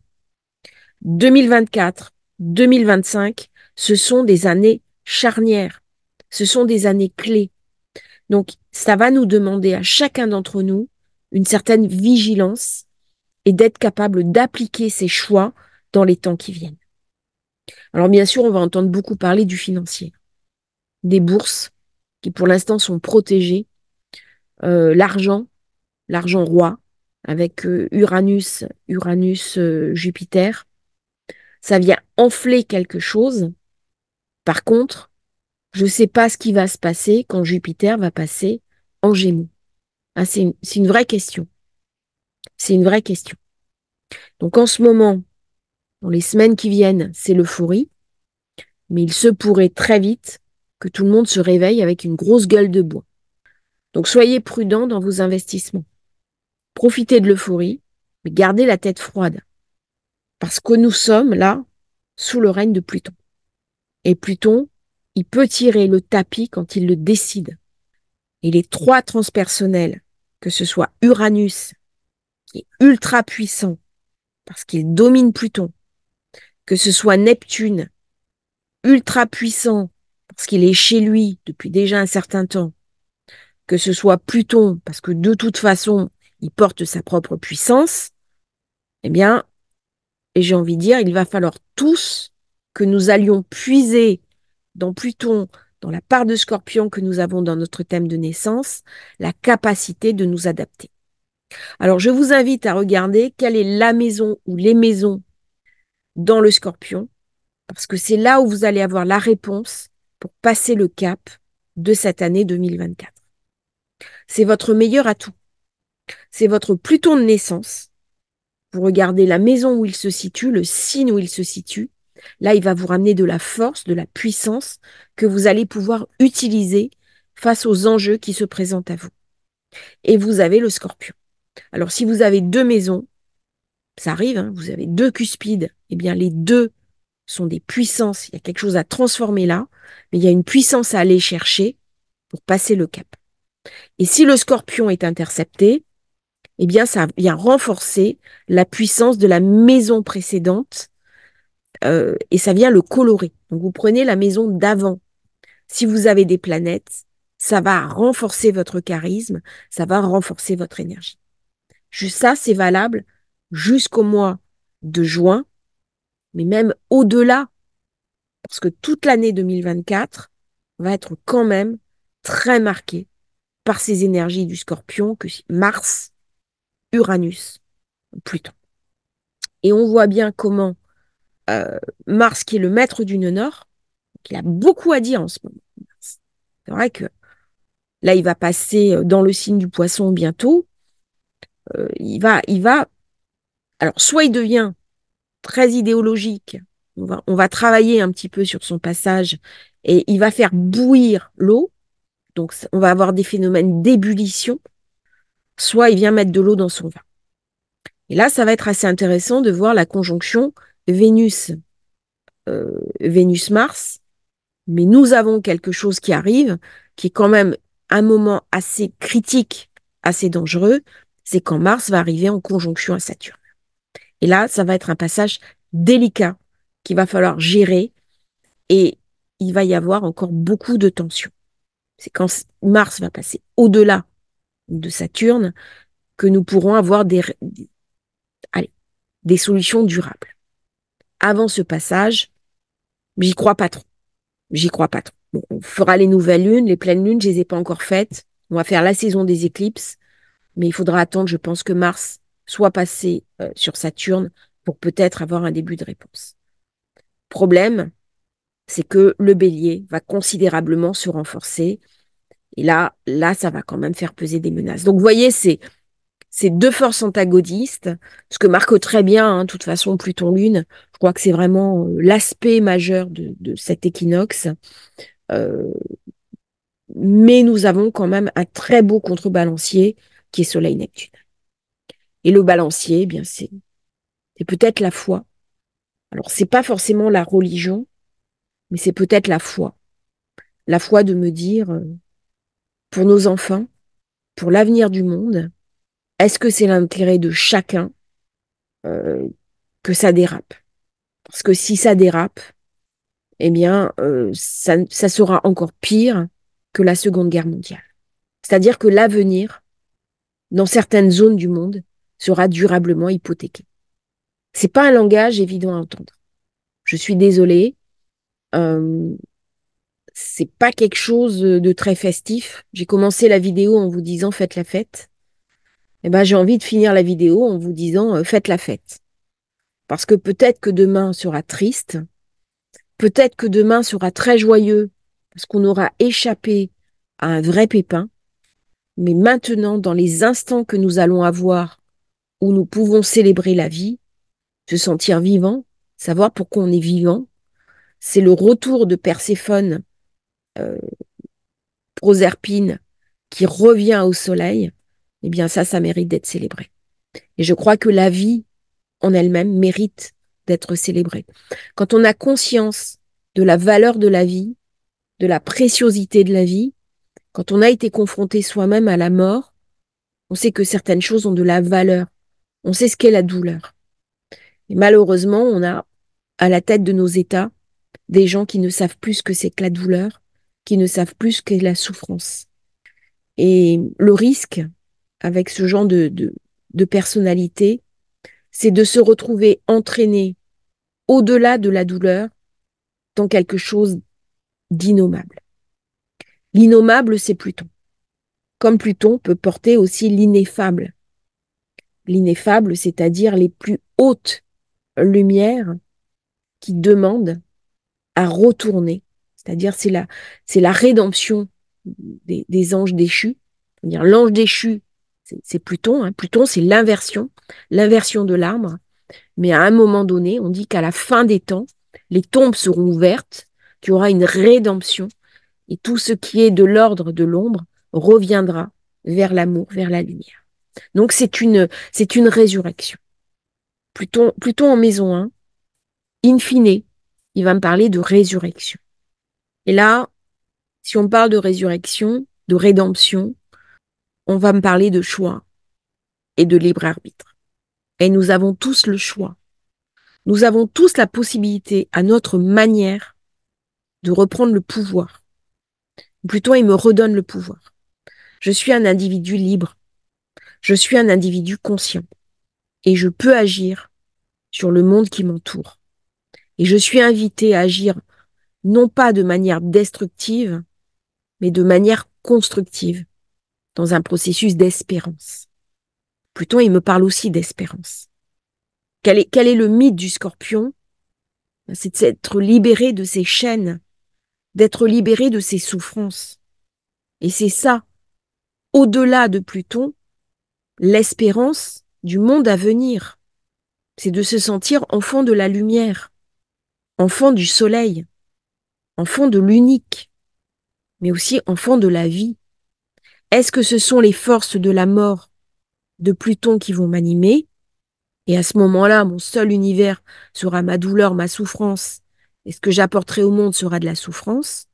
2024, 2025, ce sont des années charnières. Ce sont des années clés. Donc, ça va nous demander à chacun d'entre nous une certaine vigilance et d'être capable d'appliquer ces choix dans les temps qui viennent. Alors, bien sûr, on va entendre beaucoup parler du financier, des bourses qui pour l'instant sont protégées, l'argent roi, avec Uranus, Jupiter. Ça vient enfler quelque chose Par contre, je ne sais pas ce qui va se passer quand Jupiter va passer en Gémeaux. Ah, c'est une vraie question. C'est une vraie question. Donc en ce moment, dans les semaines qui viennent, c'est l'euphorie, mais il se pourrait très vite que tout le monde se réveille avec une grosse gueule de bois. Donc soyez prudents dans vos investissements. Profitez de l'euphorie, mais gardez la tête froide. Parce que nous sommes là sous le règne de Pluton. Et Pluton, il peut tirer le tapis quand il le décide. Et les trois transpersonnels, que ce soit Uranus, qui est ultra puissant parce qu'il domine Pluton, que ce soit Neptune, ultra puissant parce qu'il est chez lui depuis déjà un certain temps, que ce soit Pluton parce que de toute façon, il porte sa propre puissance, eh bien, et j'ai envie de dire, il va falloir tous que nous allions puiser dans Pluton, dans la part de Scorpion que nous avons dans notre thème de naissance, la capacité de nous adapter. Alors, je vous invite à regarder quelle est la maison ou les maisons dans le Scorpion, parce que c'est là où vous allez avoir la réponse pour passer le cap de cette année 2024. C'est votre meilleur atout. C'est votre Pluton de naissance. Vous regardez la maison où il se situe, le signe où il se situe. Là, il va vous ramener de la force, de la puissance que vous allez pouvoir utiliser face aux enjeux qui se présentent à vous. Et vous avez le Scorpion. Alors, si vous avez deux maisons, ça arrive, hein, vous avez deux cuspides, eh bien, les deux sont des puissances. Il y a quelque chose à transformer là, mais il y a une puissance à aller chercher pour passer le cap. Et si le Scorpion est intercepté, eh bien, ça vient renforcer la puissance de la maison précédente et ça vient le colorer. Donc, vous prenez la maison d'avant. Si vous avez des planètes, ça va renforcer votre charisme, ça va renforcer votre énergie. Juste ça, c'est valable jusqu'au mois de juin, mais même au-delà, parce que toute l'année 2024 va être quand même très marquée par ces énergies du Scorpion que Mars, Uranus, Pluton. Et on voit bien comment Mars, qui est le maître du nœud nord, il a beaucoup à dire en ce moment. C'est vrai que là, il va passer dans le signe du Poisson bientôt. Il va, alors soit il devient très idéologique, on va travailler un petit peu sur son passage et il va faire bouillir l'eau, donc on va avoir des phénomènes d'ébullition, soit il vient mettre de l'eau dans son vin. Et là, ça va être assez intéressant de voir la conjonction Vénus, Vénus-Mars, mais nous avons quelque chose qui arrive, qui est quand même un moment assez critique, assez dangereux, c'est quand Mars va arriver en conjonction à Saturne. Et là, ça va être un passage délicat qu'il va falloir gérer et il va y avoir encore beaucoup de tensions. C'est quand Mars va passer au-delà de Saturne que nous pourrons avoir des solutions durables. Avant ce passage, j'y crois pas trop. J'y crois pas trop. Bon, on fera les nouvelles lunes, les pleines lunes, je les ai pas encore faites. On va faire la saison des éclipses, mais il faudra attendre, je pense, que Mars soit passé sur Saturne pour peut-être avoir un début de réponse. Problème, c'est que le bélier va considérablement se renforcer. Et là, ça va quand même faire peser des menaces. Donc, vous voyez, c'est deux forces antagonistes, ce que marque très bien, hein, de toute façon, Pluton-Lune. Je crois que c'est vraiment l'aspect majeur de cet équinoxe. Euh, mais nous avons quand même un très beau contrebalancier qui est Soleil-Neptune. Et le balancier, eh bien, c'est peut-être la foi. Alors, c'est pas forcément la religion, mais c'est peut-être la foi. La foi de me dire, pour nos enfants, pour l'avenir du monde, est-ce que c'est l'intérêt de chacun euh, que ça dérape? Parce que si ça dérape, eh bien, ça sera encore pire que la Seconde Guerre mondiale. C'est-à-dire que l'avenir, dans certaines zones du monde, sera durablement hypothéqué. C'est pas un langage évident à entendre. Je suis désolée, euh, c'est pas quelque chose de très festif. J'ai commencé la vidéo en vous disant faites la fête. Eh ben, j'ai envie de finir la vidéo en vous disant faites la fête. Parce que peut-être que demain sera triste, Peut-être que demain sera très joyeux parce qu'on aura échappé à un vrai pépin, mais maintenant, dans les instants que nous allons avoir où nous pouvons célébrer la vie, se sentir vivant, savoir pourquoi on est vivant, c'est le retour de Perséphone, euh, Proserpine, qui revient au soleil, eh bien ça mérite d'être célébré. Et je crois que la vie en elle-même mérite d'être célébrée. Quand on a conscience de la valeur de la vie, de la préciosité de la vie, quand on a été confronté soi-même à la mort, on sait que certaines choses ont de la valeur. On sait ce qu'est la douleur. Et malheureusement, on a à la tête de nos États des gens qui ne savent plus ce que c'est que la douleur, qui ne savent plus ce qu'est la souffrance. Et le risque avec ce genre de personnalité, c'est de se retrouver entraîné au-delà de la douleur dans quelque chose d'innommable. L'innommable, c'est Pluton. Comme Pluton peut porter aussi l'ineffable. L'ineffable, c'est-à-dire les plus hautes lumières qui demandent à retourner. C'est-à-dire c'est la rédemption des anges déchus. C'est-à-dire l'ange déchu, c'est Pluton. Hein. Pluton, c'est l'inversion de l'arbre. Mais à un moment donné, on dit qu'à la fin des temps, les tombes seront ouvertes, qu'il y aura une rédemption, et tout ce qui est de l'ordre de l'ombre reviendra vers l'amour, vers la lumière. Donc c'est une résurrection. Pluton en maison 1, in fine, il va me parler de résurrection. Et là, si on parle de résurrection, de rédemption, on va me parler de choix et de libre arbitre. Et nous avons tous le choix. Nous avons tous la possibilité, à notre manière, de reprendre le pouvoir. Plutôt, il me redonne le pouvoir. Je suis un individu libre. Je suis un individu conscient. Et je peux agir sur le monde qui m'entoure. Et je suis invité à agir non pas de manière destructive, mais de manière constructive, dans un processus d'espérance. Pluton, il me parle aussi d'espérance. Quel est le mythe du scorpion? C'est d'être libéré de ses chaînes, d'être libéré de ses souffrances. Et c'est ça, au-delà de Pluton, l'espérance du monde à venir. C'est de se sentir enfant de la lumière, enfant du soleil, enfant de l'unique, mais aussi enfant de la vie. Est-ce que ce sont les forces de la mort de Pluton qui vont m'animer? Et à ce moment-là, mon seul univers sera ma douleur, ma souffrance, et ce que j'apporterai au monde sera de la souffrance?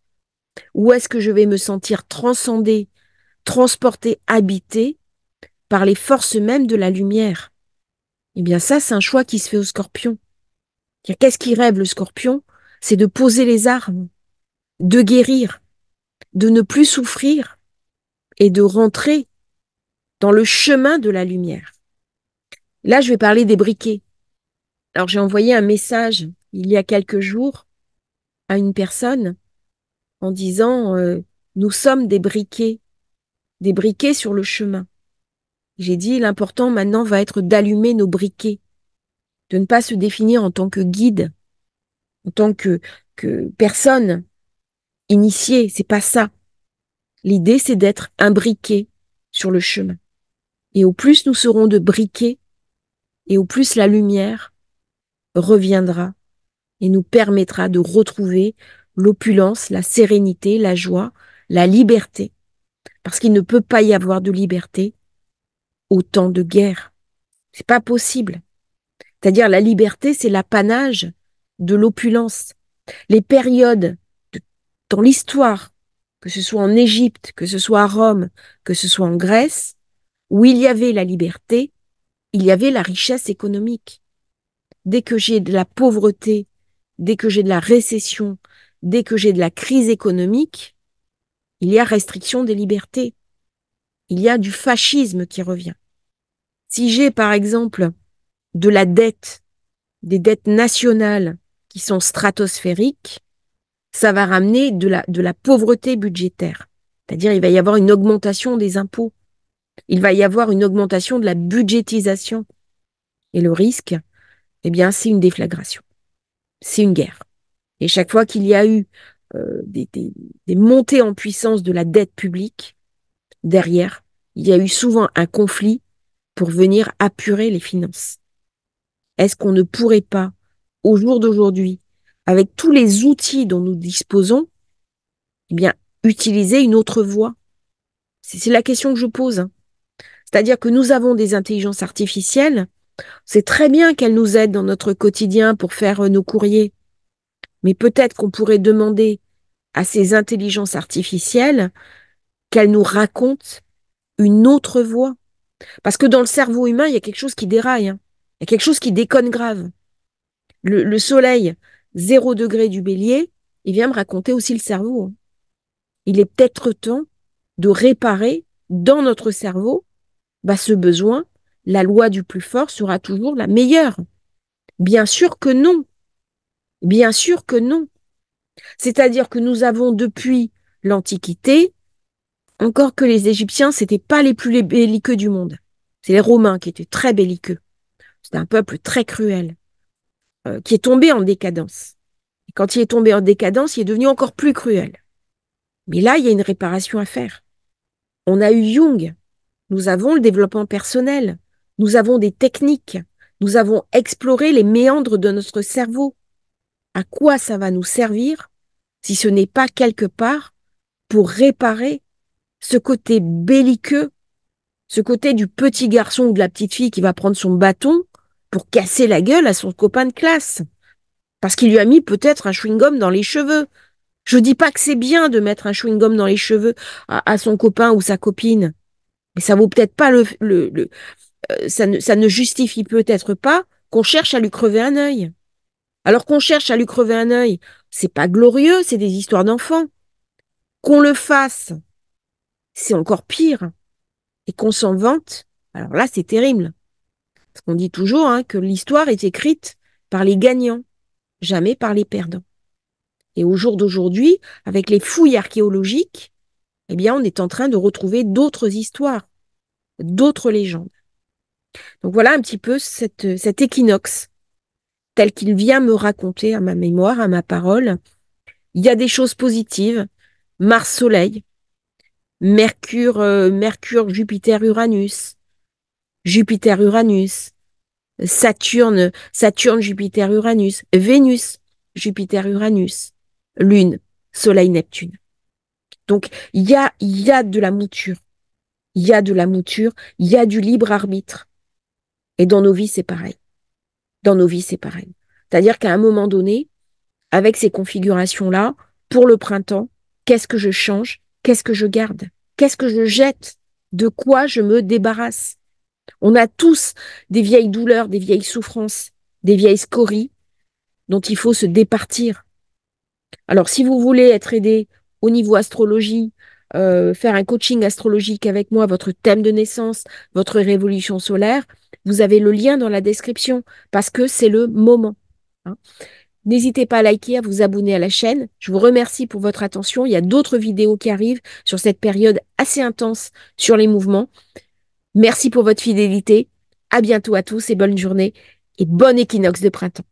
Ou est-ce que je vais me sentir transcendé, transporté, habité par les forces mêmes de la lumière? Eh bien ça, c'est un choix qui se fait au Scorpion. Qu'est-ce qui rêve le Scorpion? C'est de poser les armes, de guérir, de ne plus souffrir et de rentrer dans le chemin de la lumière. Là, je vais parler des briquets. Alors, j'ai envoyé un message il y a quelques jours à une personne en disant nous sommes des briquets sur le chemin. J'ai dit l'important maintenant va être d'allumer nos briquets, de ne pas se définir en tant que guide, en tant que personne initiée. C'est pas ça. L'idée, c'est d'être un briquet sur le chemin. Et au plus nous serons de briquets, et au plus la lumière reviendra et nous permettra de retrouver l'opulence, la sérénité, la joie, la liberté. Parce qu'il ne peut pas y avoir de liberté au temps de guerre. C'est pas possible. C'est-à-dire la liberté, c'est l'apanage de l'opulence. Les périodes dans l'histoire, que ce soit en Égypte, que ce soit à Rome, que ce soit en Grèce, où il y avait la liberté, il y avait la richesse économique. Dès que j'ai de la pauvreté, dès que j'ai de la récession, dès que j'ai de la crise économique, il y a restriction des libertés. Il y a du fascisme qui revient. Si j'ai, par exemple, de la dette, des dettes nationales qui sont stratosphériques, ça va ramener de la pauvreté budgétaire. C'est-à-dire, il va y avoir une augmentation des impôts. Il va y avoir une augmentation de la budgétisation. Et le risque, eh bien, c'est une déflagration. C'est une guerre. Et chaque fois qu'il y a eu des montées en puissance de la dette publique, derrière, il y a eu souvent un conflit pour venir apurer les finances. Est-ce qu'on ne pourrait pas, au jour d'aujourd'hui, avec tous les outils dont nous disposons, eh bien, utiliser une autre voie? C'est la question que je pose, hein. C'est-à-dire que nous avons des intelligences artificielles. C'est très bien qu'elles nous aident dans notre quotidien pour faire nos courriers. Mais peut-être qu'on pourrait demander à ces intelligences artificielles qu'elles nous racontent une autre voie. Parce que dans le cerveau humain, il y a quelque chose qui déraille, hein. Il y a quelque chose qui déconne grave. Le soleil, 0 degré du bélier, il vient me raconter aussi le cerveau, hein. Il est peut-être temps de réparer dans notre cerveau ce besoin. La loi du plus fort sera toujours la meilleure. Bien sûr que non. Bien sûr que non. C'est-à-dire que nous avons depuis l'Antiquité, encore que les Égyptiens, c'était pas les plus belliqueux du monde. C'est les Romains qui étaient très belliqueux. C'était un peuple très cruel, qui est tombé en décadence. Et quand il est tombé en décadence, il est devenu encore plus cruel. Mais là, il y a une réparation à faire. On a eu Jung, nous avons le développement personnel, nous avons des techniques, nous avons exploré les méandres de notre cerveau. À quoi ça va nous servir si ce n'est pas quelque part pour réparer ce côté belliqueux, ce côté du petit garçon ou de la petite fille qui va prendre son bâton pour casser la gueule à son copain de classe, parce qu'il lui a mis peut-être un chewing-gum dans les cheveux. Je dis pas que c'est bien de mettre un chewing-gum dans les cheveux à son copain ou sa copine, mais ça vaut peut-être pas ça ne justifie peut-être pas qu'on cherche à lui crever un œil. Alors qu'on cherche à lui crever un œil, c'est pas glorieux, c'est des histoires d'enfants. Qu'on le fasse, c'est encore pire. Et qu'on s'en vante, alors là, c'est terrible. Parce qu'on dit toujours, hein, que l'histoire est écrite par les gagnants, jamais par les perdants. Et au jour d'aujourd'hui, avec les fouilles archéologiques, eh bien, on est en train de retrouver d'autres histoires, d'autres légendes. Donc voilà un petit peu cet équinoxe tel qu'il vient me raconter à ma mémoire, à ma parole. Il y a des choses positives. Mars-Soleil, Mercure, Jupiter-Uranus, Jupiter-Uranus, Saturne, Jupiter-Uranus, Vénus, Jupiter-Uranus, Lune, Soleil-Neptune. Donc, il y a de la mouture. Il y a de la mouture, il y a du libre arbitre. Et dans nos vies, c'est pareil. Dans nos vies, c'est pareil. C'est-à-dire qu'à un moment donné, avec ces configurations-là, pour le printemps, qu'est-ce que je change? Qu'est-ce que je garde? Qu'est-ce que je jette? De quoi je me débarrasse? On a tous des vieilles douleurs, des vieilles souffrances, des vieilles scories dont il faut se départir. Alors, si vous voulez être aidé au niveau astrologie, faire un coaching astrologique avec moi, votre thème de naissance, votre révolution solaire, vous avez le lien dans la description parce que c'est le moment, hein. N'hésitez pas à liker, à vous abonner à la chaîne. Je vous remercie pour votre attention. Il y a d'autres vidéos qui arrivent sur cette période assez intense sur les mouvements. Merci pour votre fidélité. À bientôt à tous et bonne journée et bon équinoxe de printemps.